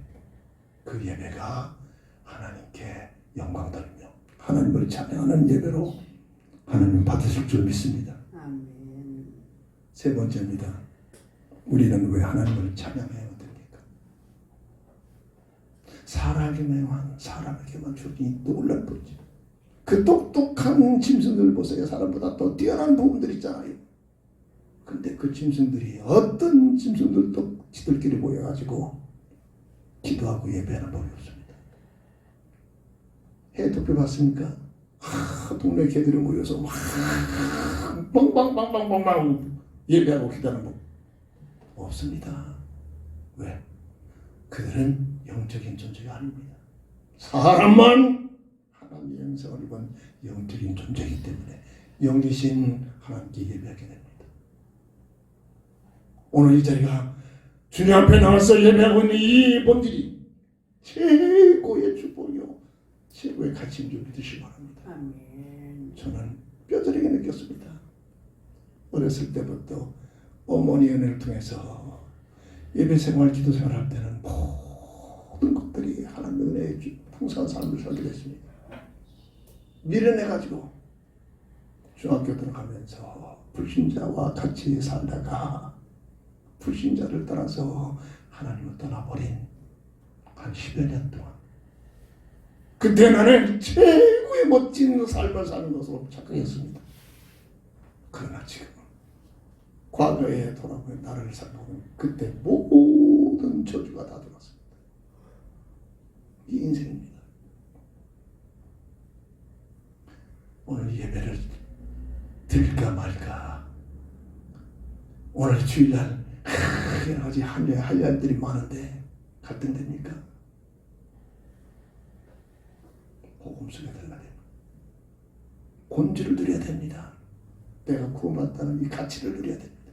그 예배가 하나님께 영광 돌리며 하나님을 찬양하는 예배로 하나님 받으실 줄 믿습니다. 아멘. 세 번째입니다. 우리는 왜 하나님을 찬양해야 됩니까? 사람에게만 주어진 놀라운 본질. 그 똑똑한 짐승들 보세요. 사람보다 더 뛰어난 부분들 있잖아요. 근데 그 짐승들이 어떤 짐승들도 지들끼리 모여가지고 기도하고 예배하는 법이 없습니다. 해독해 봤습니까? 동네 개들이 모여서 막 빵빵빵빵빵빵 예배하고 기도하는 법 없습니다. 왜? 그들은 영적인 존재가 아닙니다. 사람만 하나님의 형상을 입은 영적인 존재이기 때문에 영이신 하나님께 예배하게 됩니다. 오늘 이 자리가 주님 앞에 나와서 예배하고 있는 이 본질이 최고의 축복이요 최고의 가치인 줄 믿으시기 바랍니다. 아멘. 저는 뼈저리게 느꼈습니다. 어렸을 때부터 어머니의 은혜를 통해서 예배생활, 기도생활 할 때는 모든 것들이 하나님의 은혜에 풍성한 삶을 살게 됐습니다. 미련해가지고 중학교 들어가면서 불신자와 같이 살다가 불신자를 따라서 하나님을 떠나버린 한 10여 년 동안 그때 나는 최고의 멋진 삶을 사는 것으로 착각했습니다. 그러나 지금 과거에 돌아보면 나를 살펴보면 그때 모든 저주가 다 들어왔습니다. 이 인생입니다. 오늘 예배를 드릴까 말까. 오늘 주일날 여러 가지 할 일들이 많은데 갈등됩니까? 복음 속에 들어가야 됩니다. 본질을 누려야 됩니다. 내가 구원받다는 이 가치를 누려야 됩니다.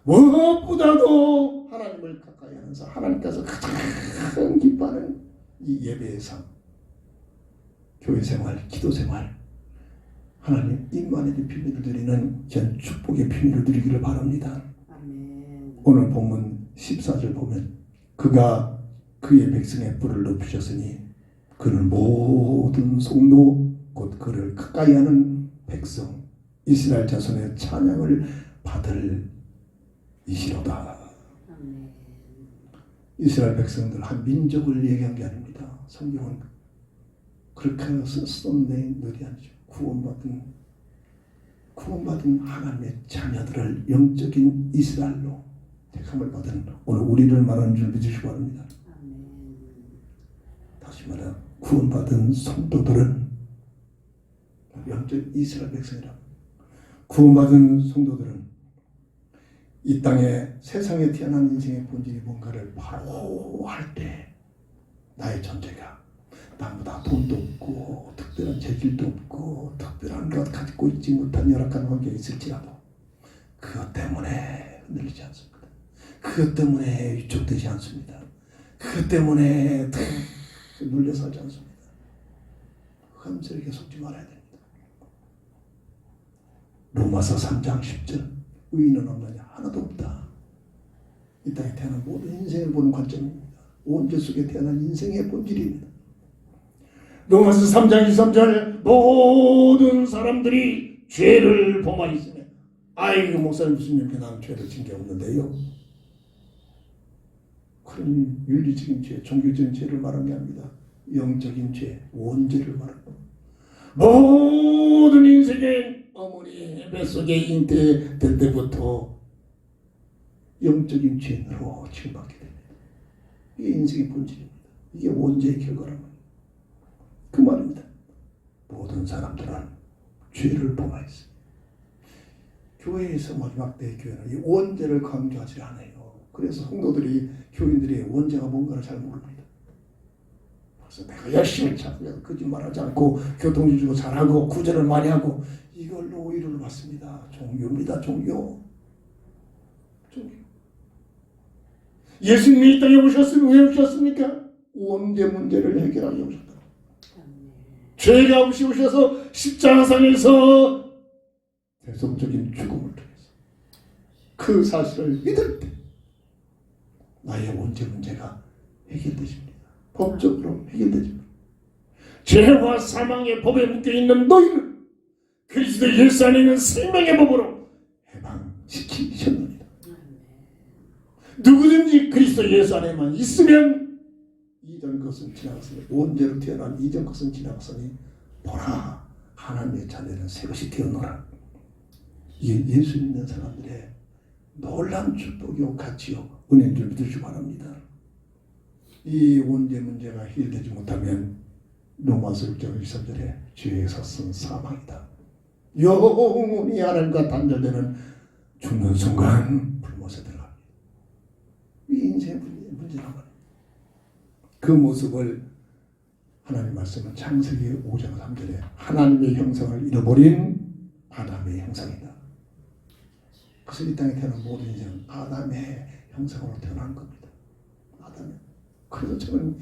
무엇보다도 하나님을 가까이 하면서 하나님께서 가장 기뻐하는 이 예배의 삶, 교회 생활, 기도 생활, 하나님 임마누엘의 비밀을 누리는 전 축복의 비밀을 누리기를 바랍니다. 아멘. 오늘 본문 14절 보면 그가 그의 백성의 뿔을 높이셨으니 그는 모든 성도 곧 그를 가까이 하는 백성 이스라엘 자손의 찬양을 받을 이시로다. 아멘. 이스라엘 백성들 한 민족을 얘기한 게 아닙니다. 성경은 그렇게 썼네. 늘이 아니죠. 구원받은 하나님의 자녀들을 영적인 이스라엘로 택함을 받은 오늘 우리를 말하는 줄 믿으시기 바랍니다. 아멘. 다시 말해 구원받은 성도들은 영적 이스라엘 백성이라. 구원받은 성도들은 이 땅에 세상에 태어난 인생의 본질이 뭔가를 바로 할 때 나의 존재가 남보다 돈도 없고 특별한 재질도 없고 특별한 것 가지고 있지 못한 열악한 환경에 있을지라도 그것 때문에 흔들리지 않습니다. 그것 때문에 위축되지 않습니다. 그것 때문에 눌려 살지 않습니다. 흠스럽게 속지 말아야 됩니다. 로마서 3장 10절 의인은 없느냐? 하나도 없다. 이 땅에 태어난 모든 인생을 보는 관점입니다. 원죄 속에 태어난 인생의 본질입니다. 로마서 3장 23절 모든 사람들이 죄를 범하였으며 아이고 목사님 무슨 이렇게 나는 죄를 진 게 없는데요. 그런 윤리적인 죄, 종교적인 죄를 말한 게 아닙니다. 영적인 죄, 원죄를 말하는 겁니다. 모든 인생의 어머니 뱃속에 잉태될 때부터 영적인 죄로 징받게 됩니다. 이게 인생의 본질입니다. 이게 원죄의 결과라는 겁니다. 그 말입니다. 모든 사람들은 죄를 범하였습니다. 교회에서 마지막 때의 교회는 이 원죄를 강조하지 않아요. 그래서 성도들이 교인들이 원죄가 뭔가를 잘 모릅니다. 그래서 내가 열심히 찾으면서 거짓말하지 않고 교통주고 잘하고 구제를 많이 하고 이걸로 오히려를 받습니다. 종교입니다. 종교. 예수님이 이 땅에 오셨으면 왜 오셨습니까? 원죄 문제를 해결하려고 오셨다. 죄가 없이 오셔서 십자가상에서 대속적인 죽음을 통해서 그 사실을 믿을 때 나의 원죄 문제가 해결되십니다. 법적으로 해결되십니다. 죄와 사망의 법에 묶여있는 너희를 그리스도 예수 안에 있는 생명의 법으로 해방시키셨느니라. 누구든지 그리스도 예수 안에만 있으면 이전 것은 지나갔으니 원죄로 태어난 이전 것은 지나갔으니 보라 하나님의 자녀는 새 것이 되었노라. 이게 예수 믿는 사람들의 놀라운 축복이요 가치요 은혜인 줄 믿으시기 바랍니다. 이 원죄 문제가 해결되지 못하면 로마서 6장 13절에 죄에서 쓴 사망이다. 영원히 하나님과 단절되는 죽는 순간 불못에 들어갑니다. 이 인생의 문제란 말입니다. 그 모습을 하나님 말씀은 창세기 5장 3절에 하나님의 형상을 잃어버린 아담의 형상이다. 그래서 이 땅에 태어난 모든 인생은 아담의 형상으로 태어난 겁니다. 아담의. 그래서 저는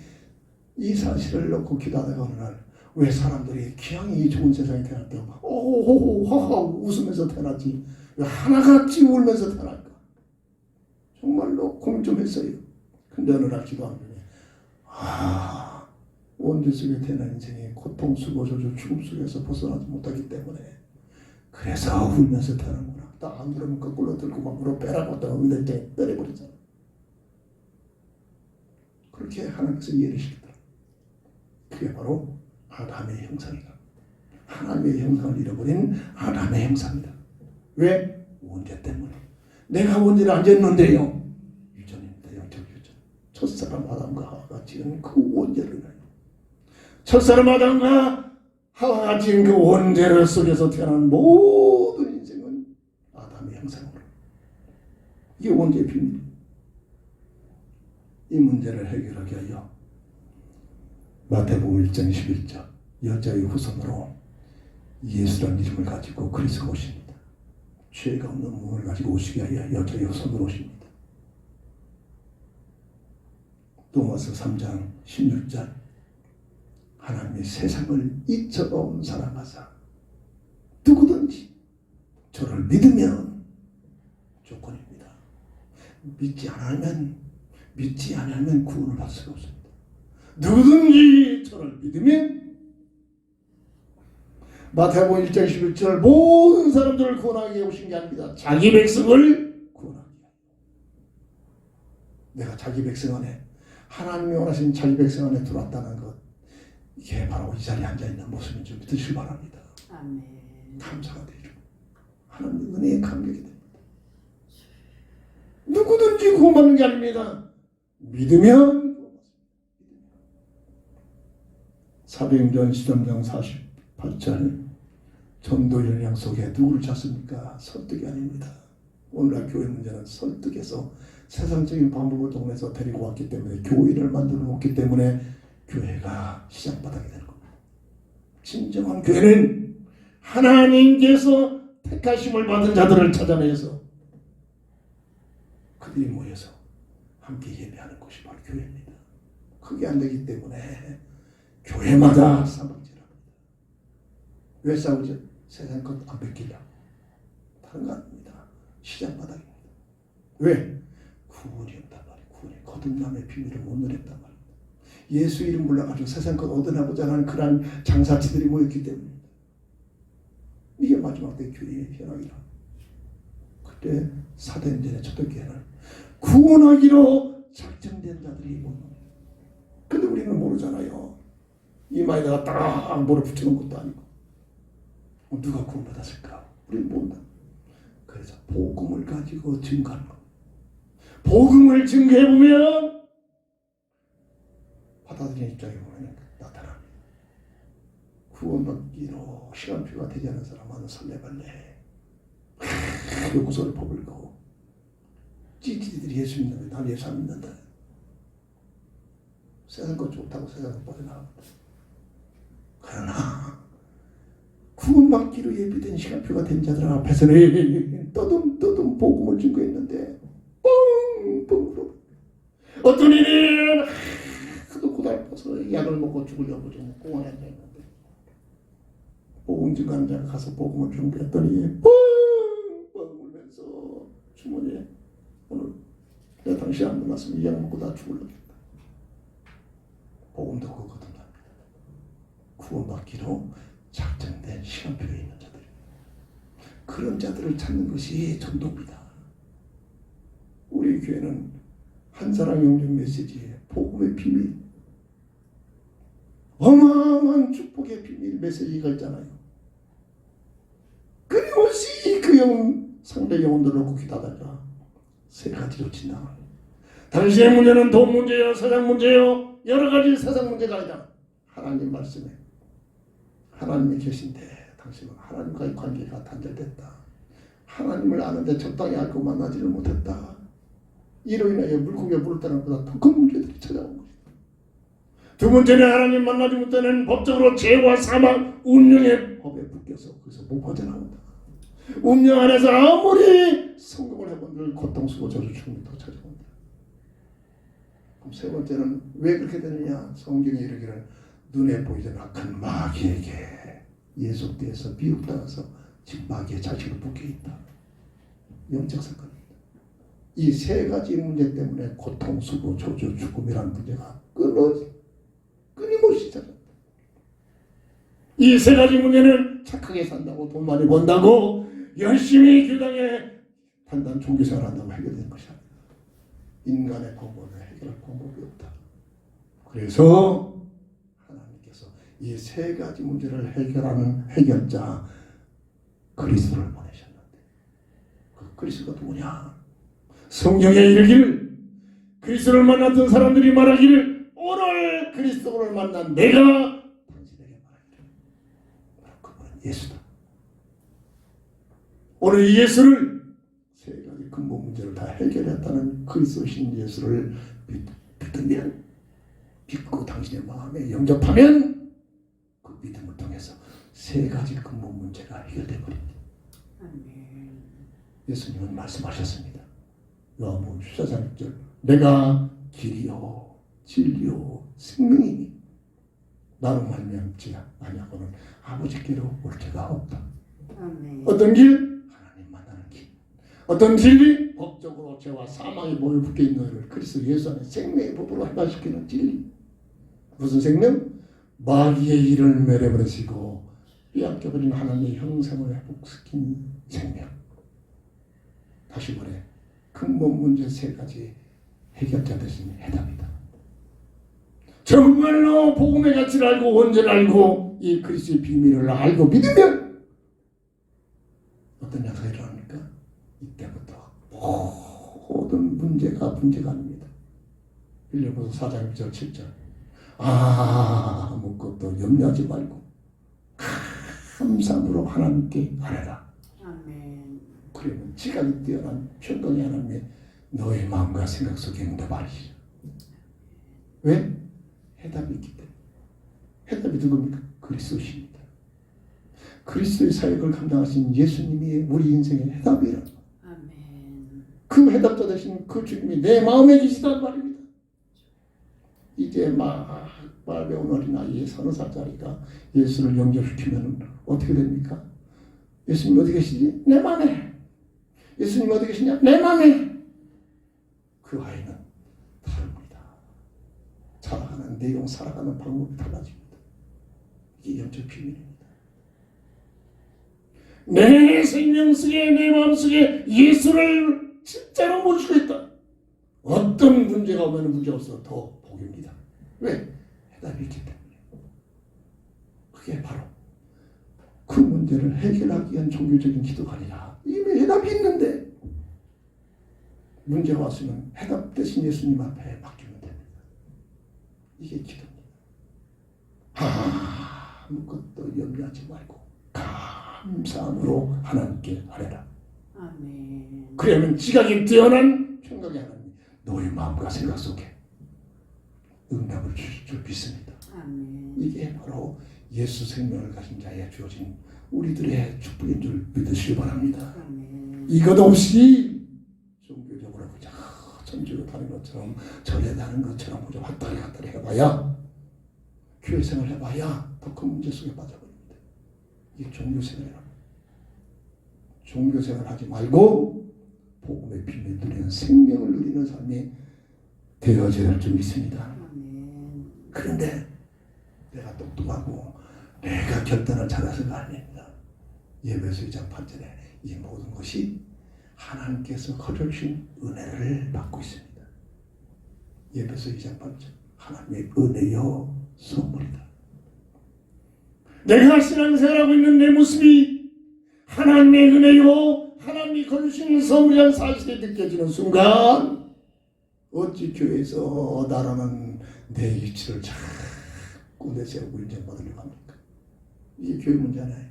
이 사실을 놓고 기도하다가 어느 날 왜 사람들이 기왕이 좋은 세상에 태어났다고 오호호호하 웃으면서 태어났지 왜 하나같이 울면서 태어날까? 정말로 고민 좀 했어요. 근데 어느 날 기도하는 중에 원죄 속에 태어난 인생이 고통, 수고, 저주, 죽음 속에서 벗어나지 못하기 때문에 그래서 울면서 태어나는구나. 딱 안 그러면 거꾸로 들고 막 물어 빼라고 하다가 은혜 때 때려버리잖아. 그렇게 하나님께서 이해를 시키더라. 그게 바로 아담의 형상이다. 하나님의 형상을 잃어버린 아담의 형상이다. 왜? 원죄 때문에. 내가 원죄를 안 졌는데요. 유전입니다. 영적 유전. 첫사람 아담과 하와가 지은 그 원죄를 첫사람 아담과 하와 가진 그 원죄를 속에서 태어난 모든 인생은 아담의 형상으로. 이게 원죄의 비밀. 이 문제를 해결하기 위하여 마태복음 1장 11절 여자의 후손으로 예수라는 이름을 가지고 그리스도가 오십니다. 죄가 없는 몸을 가지고 오시기 위하여 여자의 후손으로 오십니다. 로마서 3장 16절 하나님이 세상을 이처럼 사랑하사 누구든지 저를 믿으면 조건입니다. 믿지 않으면 구원을 받을 수가 없습니다. 누구든지 저를 믿으면 마태복음 1장 11절 모든 사람들을 구원하기 위해 오신 게 아닙니다. 자기 백성을 구원하기 위해. 내가 자기 백성 안에 하나님이 원하신 자기 백성 안에 들어왔다는 것, 이게 바로 이 자리에 앉아있는 모습인 줄 믿으시기 바랍니다. 아멘. 감사가 되죠. 하나님 은혜에 감격이 됩니다. 누구든지 구원받는 게 아닙니다. 믿으면. 사도행전 13장 48절 전도 연령 속에 누구를 찾습니까? 설득이 아닙니다. 오늘날 교회 문제는 설득해서 세상적인 방법을 통해서 데리고 왔기 때문에, 교회를 만들어 놓기 때문에 교회가 시작바닥이 되는 겁니다. 진정한 교회는 하나님께서 택하심을 받은 자들을 찾아내서 그들이 모여서 함께 예배하는 것이 바로 교회입니다. 그게 안 되기 때문에 교회마다 싸움질합니다. 왜 싸우죠? 세상 것 안 뺏기려고. 다른 거 아닙니다. 시작바닥입니다. 왜? 구원이 없단 말이에요. 구원이 거듭남의 비밀을 못 누렸단 말입니다. 예수 이름 불러가지고 세상 것 얻어나보자 하는 그런 장사치들이 모였기 때문입니다. 이게 마지막 때 교회의 현황이라. 그때 사도행전의 초대교회는 구원하기로 작정된 자들이 모입니다. 근데 우리는 모르잖아요. 이마에다가 딱 뭐를 붙여놓은 것도 아니고. 누가 구원받았을까? 우리는 모른다. 그래서 복음을 가지고 증거하는 것. 복음을 증거해보면 받아들이는 입장에 보면 나타납니다. 구원받기로 시간표가 되지 않은 사람은 설레발레 요구서를 퍼불고 찌찌들이 예수 믿는데 난 예수 안 믿는다. 세상 것 좋다고 세상을 빠져나갑니다. 그러나 구원받기로 예비된 시간표가 된 자들 앞에서는 떠듬 복음을 증거했는데 뻥뻥 울어. 어떤 이는 하도 고달파서 약을 먹고 죽으려고 좀 공원에 앉아있는데 복음 증거하는 자가 가서 복음을 증거했더니 뻥뻥 울면서 주머니에 오늘 내가 당신 안 만났으면 이 약 먹고 다 죽으려겠다. 복음 듣고 거듭납니다. 구원받기로 작정된 시간표에 있는 자들, 그런 자들을 찾는 것이 전도입니다. 우리 교회는 한 사람 영접 메시지에 복음의 비밀, 어마어마한 축복의 비밀 메시지가 있잖아요. 끊임없이 그 상대 영혼들을 놓고 기다다가 세 가지로 진단합니다. 당신의 문제는 돈 문제요, 세상 문제요, 여러 가지 세상 문제가 아니라 하나님 말씀에 하나님이 계신데 당신은 하나님과의 관계가 단절됐다. 하나님을 아는데 적당히 알고 만나지를 못했다. 이로 인하여 물고기에 물을 따는 것보다 더 큰 문제들이 찾아온 것이다. 두 번째는 하나님 만나지 못하는 법적으로 죄와 사망, 운명의 법에 묶여서 거기서 못 빠져나온다. 운명 안에서 아무리 성공을 해본들 고통스러워 저주 죽음이 더 찾아온다. 그럼 세 번째는 왜 그렇게 되느냐? 성경이 이르기를 눈에 보이던 악한 마귀에게 예속되어서 미혹당해서 지금 마귀의 자식으로 묶여있다. 영적 사건입니다. 이 세 가지 문제 때문에 고통, 수고, 저주, 죽음이라는 문제가 끊임없이 찾아온다. 이 세 가지 문제는 착하게 산다고 돈 많이 번다고 열심히 교당에 단단 종교생활 한다고 해결되는 것이 아니다. 인간의 방법을 해결할 방법이 없다. 그래서 이 세 가지 문제를 해결하는 해결자 그리스도를 보내셨는데 그 그리스도가 누구냐? 성경에 이르기를 그리스도를 만났던 사람들이 말하기를 오늘 그리스도를 만난 내가 당신에게 말하기를 예수다. 오늘 이 예수를 세 가지 근본 문제를 다 해결했다는 그리스도신 예수를 믿으면, 믿고 당신의 마음에 영접하면 그 믿음을 통해서 세 가지 근본 문제가 해결돼 버립니다. 아멘. 예수님은 말씀하셨습니다. 요한복음 14장 6절, 내가 길이요 진리요 생명이니 나로 말미암지 아니하고는 아버지께로 올 자가 없다. 아멘. 어떤 길? 하나님 만나는 길. 어떤 진리? 법적으로 죄와 사망의 몸에 묶여 있는 너를 그리스도 예수 안에 생명의 법으로 해방시키는 진리. 무슨 생명? 마귀의 일을 멸해버리시고 빼앗겨버린 하나님의 형상을 회복시킨 생명. 다시 말해, 근본 문제 세 가지 해결자 되신 해답이다. 정말로 복음의 가치를 알고 원죄를 알고 이 그리스도의 비밀을 알고 믿으면 어떤 역사가 일어납니까? 이때부터 모든 문제가 아닙니다. 빌립보서 4장 1절 7절, 아무것도 염려하지 말고 감사함으로 하나님께 아뢰라. 아멘. 그러면 지각이 뛰어난 평강의 하나님의 너의 마음과 생각 속에 응답하리시죠. 왜? 해답이 있기 때문에. 해답이 누굽니까? 그리스도십니다. 그리스도의 사역을 감당하신 예수님이 우리 인생의 해답이라. 아멘. 그 해답자 되신 그 주님이 내 마음에 계시단 말입니다. 이제 막 배운 어린아이의 30살짜리가 예수를 영접시키면 어떻게 됩니까? 예수님 어디 계시지? 내 마음에. 예수님 어디 계시냐? 내 마음에. 그 아이는 다릅니다. 살아가는 내용, 살아가는 방법이 달라집니다. 이게 영적 비밀입니다. 내 생명 속에, 내 마음 속에 예수를 진짜로 모시고 있다. 어떤 문제가 오면 문제 없어 더 복입니다. 왜? 해답이 있기 때문에. 그게 바로 그 문제를 해결하기 위한 종교적인 기도가 아니라 이미 해답이 있는데 문제가 왔으면 해답 대신 예수님 앞에 맡기면 됩니다. 이게 기도입니다. 아무것도 염려하지 말고 감사함으로 하나님께 아뢰라. 아멘. 그러면 지각이 뛰어난 평강의 하나님 너의 마음과 생각 속에 응답을 주실 줄 믿습니다. 아멘. 이게 바로 예수 생명을 가진 자에 주어진 우리들의 축복인 줄 믿으시기 바랍니다. 아멘. 이것 없이 종교적으로 그저 전주로 다는 것처럼 절에 다는 것처럼 그저 왔다리 갔다리 해봐야, 교회 생활 해봐야 더 큰 문제 속에 빠져버립니다. 이게 종교생활이라고. 종교생활 하지 말고 복음의 비밀 누리는 생명을 누리는 삶이 되어져야 할 줄 믿습니다. 아멘. 그런데 내가 똑똑하고 내가 결단을 잘해서가 아닙니다. 예배서 2장 8절에 이 모든 것이 하나님께서 허락하신 은혜를 받고 있습니다. 예배서 2장 8절, 하나님의 은혜요 선물이다. 내가 신앙생활하고 있는 내 모습이 하나님의 은혜요 하나님이 거주신 선물이라는 사실이 느껴지는 순간 어찌 교회에서 나라는 내 위치를 자꾸 내세우고 인정받으려고 합니까? 이게 교회 문제 아니에요.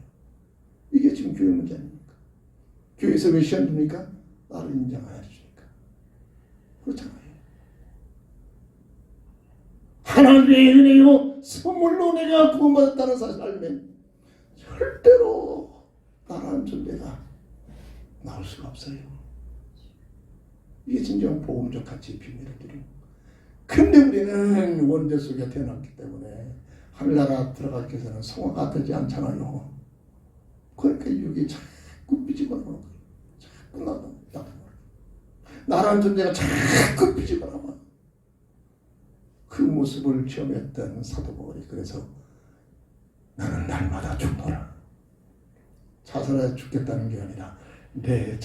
이게 지금 교회 문제 아닙니까? 교회에서 왜 시험 줍니까? 나를 인정 안 해주니까. 그렇잖아요. 하나님의 은혜요 선물로 내가 구원받았다는 사실 알면 절대로 나라는 존재가 나올 수가 없어요. 이게 진정 복음적 가치의 비밀을 드리고. 그런데 우리는 원죄 속에 태어났기 때문에 하늘나라 들어가기 위해서는 성화가 되지 않잖아요. 그러니까 여기 자꾸 삐지거나 그런 거예요. 자꾸 나도 나라는 존재가 자꾸 삐지거나 그 모습을 체험했던 사도 바울이 그래서 나는 날마다 죽노라. 자살해 죽겠다는 게 아니라 내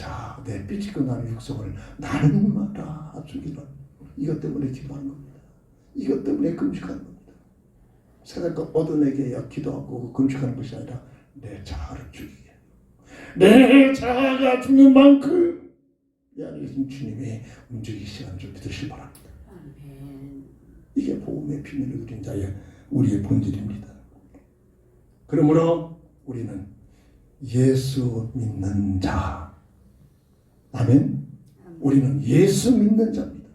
삐지거나 육성을 날마다 죽이는 이것 때문에 기도하는 겁니다. 이것 때문에 금식하는 겁니다. 세상과 얻어내게 기도하고 금식하는 것이 아니라 내 자아를 죽이게. 내 자아가 죽는 만큼 내 안에 계신 주님이 움직이시는 줄 믿으시기 바랍니다. 아멘. 이게 복음의 비밀을 누린 자의 우리의 본질입니다. 그러므로 우리는 예수 믿는 자. 아멘. 우리는 예수 믿는 자입니다.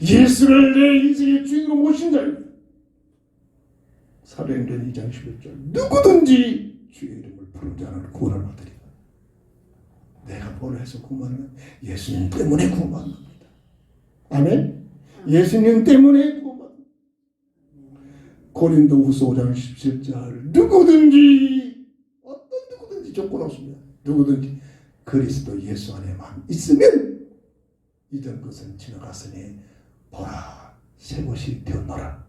예수를 내 인생의 주인으로 모신 자입니다. 사도행전 2장 11절 누구든지 주의 이름을 부른 자는 구원을 받으리라. 내가 뭘 해서 구원하면 예수님 때문에 구원받는 겁니다. 아멘. 예수님 때문에 구원받는. 고린도후서 5장 17절 누구든지 어떤 누구든지 조건 없습니다. 누구든지 그리스도 예수 안에만 있으면 이전 것은 지나갔으니 보라 새 것이 되었노라.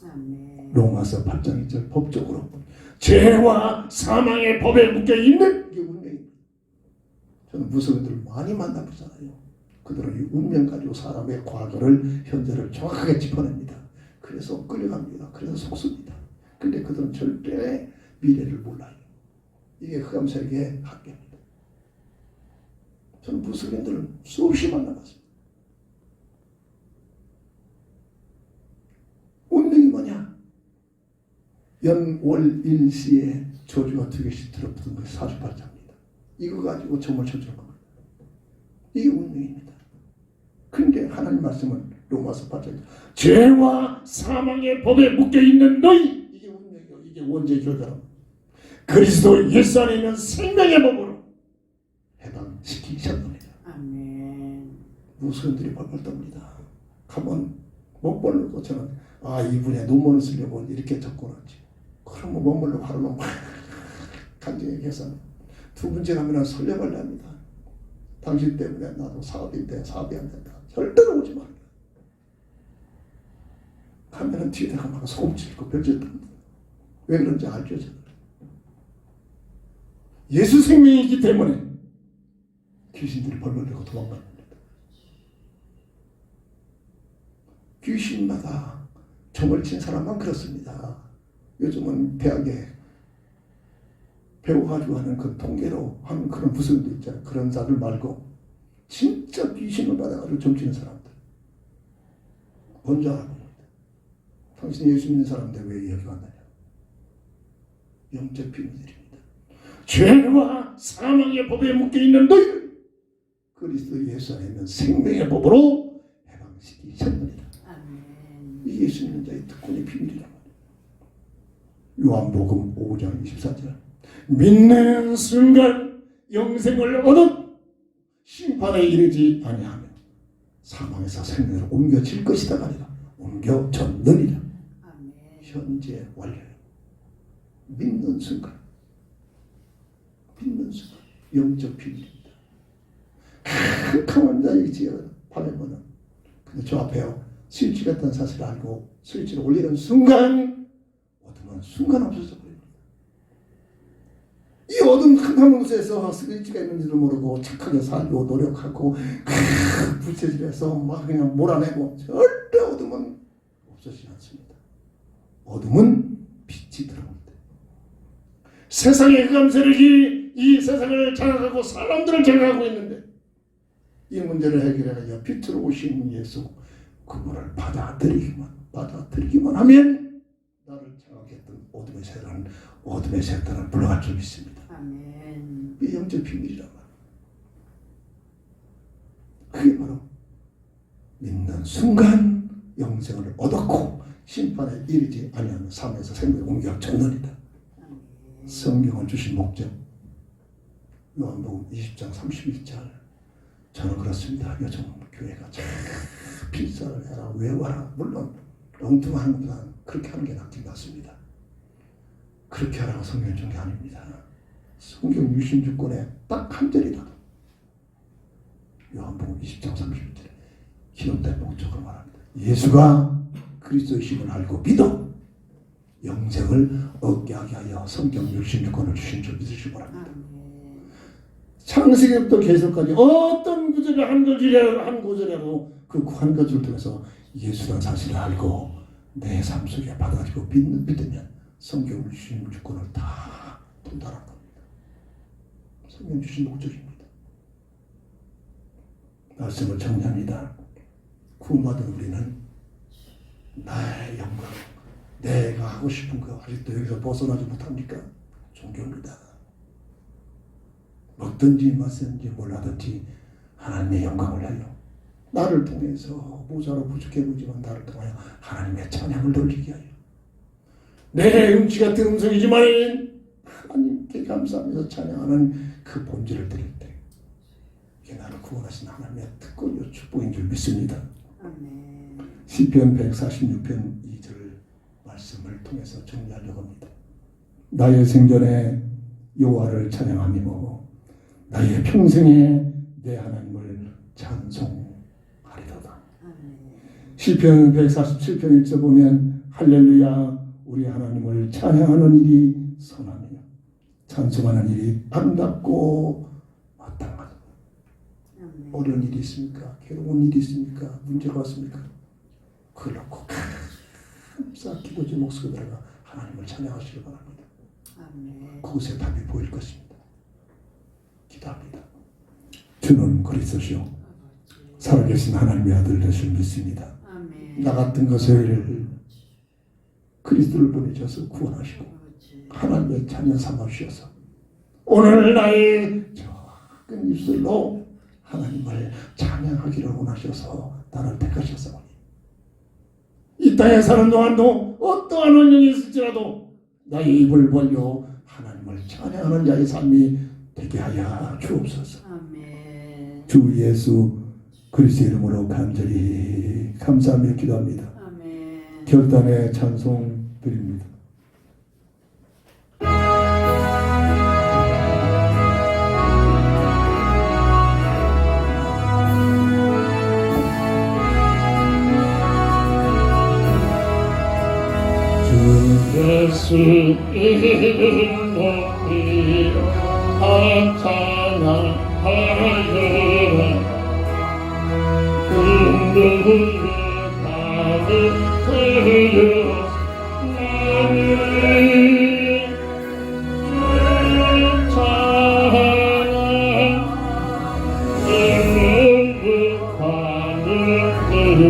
아멘. 로마서 8장 2절 법적으로 죄와 사망의 법에 묶여있는 이게 운명입니다. 저는 무슬림들을 많이 만나보잖아요. 그들은 이 운명 가지고 사람의 과거를 현재를 정확하게 짚어냅니다. 그래서 끌려갑니다. 그래서 속습니다. 근데 그들은 절대 미래를 몰라요. 이게 흑암세계의 학계입니다. 저는 무슬림들을 수없이 만나봤습니다. 운명이 뭐냐? 연월일시에 조주가 두 개씩 들어붙은 것이 사주팔자입니다. 이거 가지고 점을 쳐주는 겁니다. 이게 운명입니다. 그런데 하나님 말씀은 로마서 8장 죄와 사망의 법에 묶여있는 너희 이게 운명이요. 이게 원죄 결과랍니다. 그리스도 예수 안에 있는 생명의 법으로 해방시키셨습니다. 아멘. 무슬림들이 벌벌 떱니다. 가면 못 벌고 저는 이분의 논문을 쓰려고 이렇게 접근하지. 그러면 못 벌고 하루는 막 간증의 계산. 두 번째 가면 설레발레 합니다. 당신 때문에 나도 사업인데 사업이 안 된다. 절대로 오지 말아요. 가면은 뒤에다가 막 소금 치고 별짓 합니다. 왜 그런지 알죠? 저는. 예수 생명이기 때문에 귀신들이 벌벌 대고 도망갑니다. 귀신마다 점을 친 사람만 그렇습니다. 요즘은 대학에 배워가지고 하는 그 통계로 하는 그런 부서도 있잖아요. 그런 자들 말고 진짜 귀신을 받아가지고 점 치는 사람들 뭔지 알아봅니다. 당신 예수 믿는 사람인데 왜 여기 왔느냐? 영적 비밀들입니다. 죄와 사망의 법에 묶여있는 너희를 그리스도 예수 안에 있는 생명의 법으로 해방시키셨느니라. 이 예수 믿는 자의 특권의 비밀이란 말이에요. 요한복음 5장 24절 믿는 순간 영생을 얻어 심판에 이르지 아니하며 사망에서 생명으로 옮겨질 것이다 아니라 옮겨졌느니라. 현재 완료예요. 믿는 순간 영적 비밀입니다. 캄캄한 자의 지혜가 바라보는 근데 저 앞에요. 스위치가 있다는 사실을 알고 스위치를 올리는 순간 어둠은 순간 없어져 버립니다. 이 어둠 캄캄한 곳에서 스위치가 있는지도 모르고 착하게 살고 노력하고 부채질해서 막 그냥 몰아내고 절대 어둠은 없어지지 않습니다. 어둠은 빛이 들어옵니다. 세상의 흑암 세력이 이 세상을 장악하고 사람들을 장악하고 있는데 이 문제를 해결하여 빛으로 오신 예수 그분을 받아들이기만 하면 나를 장악했던 어둠의 세력들은 물러갈 줄 믿습니다. 아멘. 이 영적 비밀이란 말이에요. 그게 바로 믿는 순간 영생을 얻었고 심판에 이르지 아니하면 삶에서 생명에 옮겨졌느니라. 성경을 주신 목적 요한복음 20장 31절 저는 그렇습니다. 요즘 교회가 참 필사를 해라 외워라 물론 엉뚱한 것보다는 그렇게 하는 게 낫긴 낫습니다. 그렇게 하라고 성경 준 게 아닙니다. 성경 66권에 딱 한 절이라도 요한복음 20장 31절에 기록된 목적을 말합니다. 예수가 그리스도이심을 알고 믿어 영생을 얻게 하게 하여 성경 66권을 주신 줄 믿으시기 바랍니다. 창세기부터 계속까지 어떤 구절을 한 구절이라도 그 한 구절을 통해서 예수라는 사실을 알고 내 삶 속에 받아들이고 믿으면 성경 66권을 다 통달한 겁니다. 성경 주신 목적입니다. 말씀을 정리합니다. 구원받은 우리는 나의 영광 내가 하고 싶은 거 아직도 여기서 벗어나지 못합니까? 종교입니다. 먹든지 마시든지 몰라든지 하나님의 영광을 해요. 나를 통해서 모자로 부족해 보이지만 나를 통하여 하나님의 찬양을 돌리게 하여 내 음치 같은 음성이지만 하나님께 감사하면서 찬양하는 그 본질을 드릴 때 이게 나를 구원하신 하나님의 특권이요 축복인 줄 믿습니다. 아멘. 시편 146편 2절 말씀을 통해서 정리하려고 합니다. 나의 생전에 여호와를 찬양하며 나의 평생에 내 하나님을 찬송하리로다. 아멘. 시편 147편 1절 보면 할렐루야 우리 하나님을 찬양하는 일이 선하며 찬송하는 일이 아름답고 마땅하다. 아멘. 어려운 일이 있습니까? 괴로운 일이 있습니까? 문제가 왔습니까? 그걸 놓고 감사 기도지 목소리 들어가 하나님을 찬양하시기 바랍니다. 아멘. 그곳에 답이 보일 것입니다. 기도합니다. 주는 그리스도시요 살아계신 하나님의 아들 되실 믿습니다. 아멘. 나 같은 것을 그리스도를 보내셔서 구원하시고 그렇지. 하나님의 자녀 삼아주셔서 오늘 나의 작은 입술로 하나님을 찬양하기를 원하셔서 나를 택하셨사오니 이 땅에 사는 동안도 어떠한 환경이 있을지라도 나의 입을 벌려 하나님을 찬양하는 자의 삶이 되게 하여 주옵소서. 아멘. 주 예수 그리스도의 이름으로 간절히 감사하며 기도합니다. 아멘. 결단의 찬송 드립니다. 예수 이름 높이 찬양하여라 눈물을 가득하여 나를 찬양 눈물을 가득하여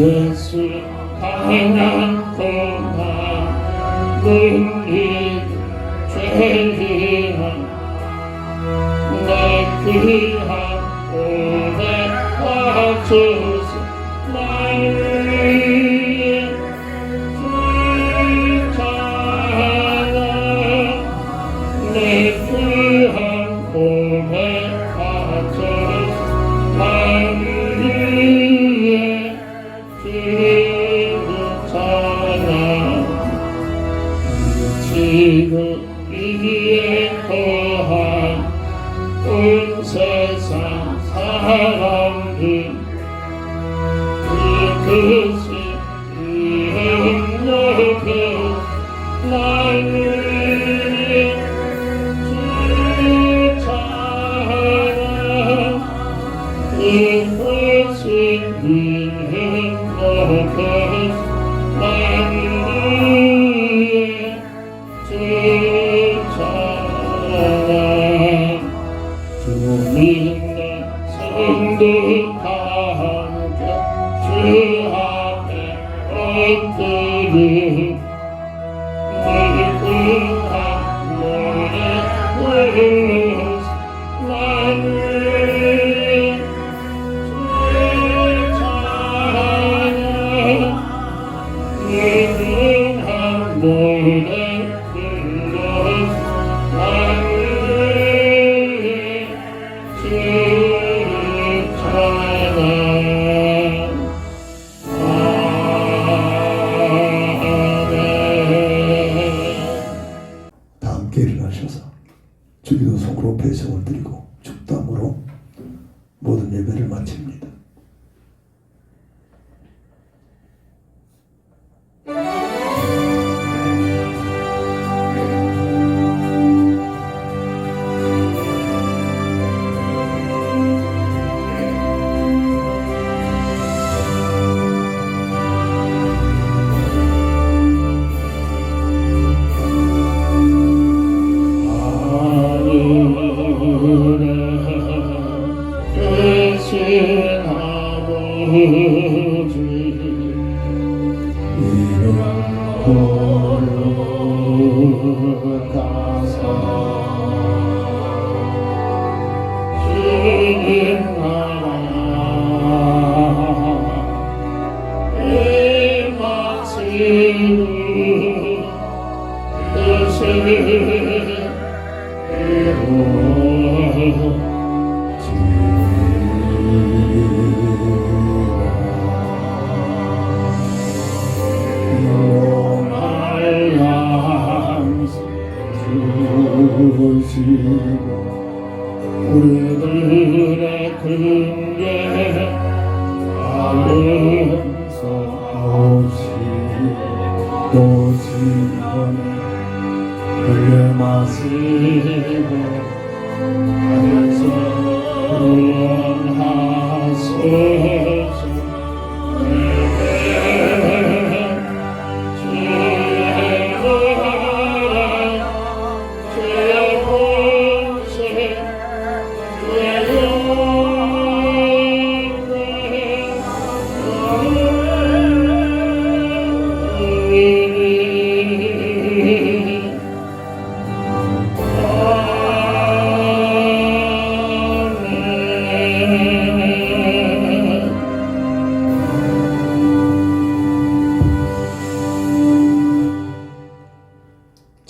예수 강한 고난 눈이 죄리한 내 귀한 고백 와주소 나를 찬양 내 귀한 고백 와주소 나를 지금 위에 거한 온 세상 사람들 그것이 이름 높여 나를 찬양 그것이 이름 높여 나를 주님의 성도가 함께 주 앞에 엎드려 늙은한 노래 부르면서 나를 찬양 늙은한 노래 이름 거룩하사 주님 나라 이 마치 뜻을 우리들의 근개 아름서 또 지금 그의 마시고 하면서 구원하소서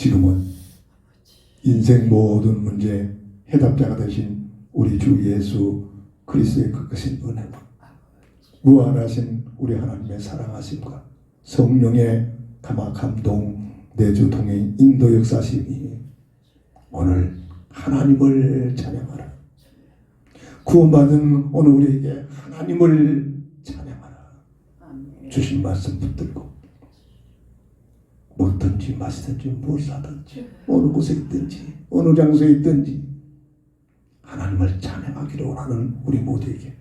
지금은 인생 모든 문제 해답자가 되신 우리 주 예수 그리스도의 그 크신 은혜와 무한하신 우리 하나님의 사랑하심과 성령의 감화 감동 내주 통행 인도 역사심이 오늘 하나님을 찬양하라. 구원받은 오늘 우리에게 하나님을 찬양하라. 아멘. 주신 말씀 붙들고 먹든지 마시든지 무엇을 하든지 어느 곳에 있든지 어느 장소에 있든지 하나님을 찬양하기를 원하는 우리 모두에게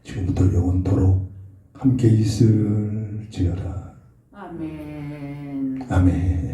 지금부터 영원토록 함께 있을지어다. 아멘. 아멘.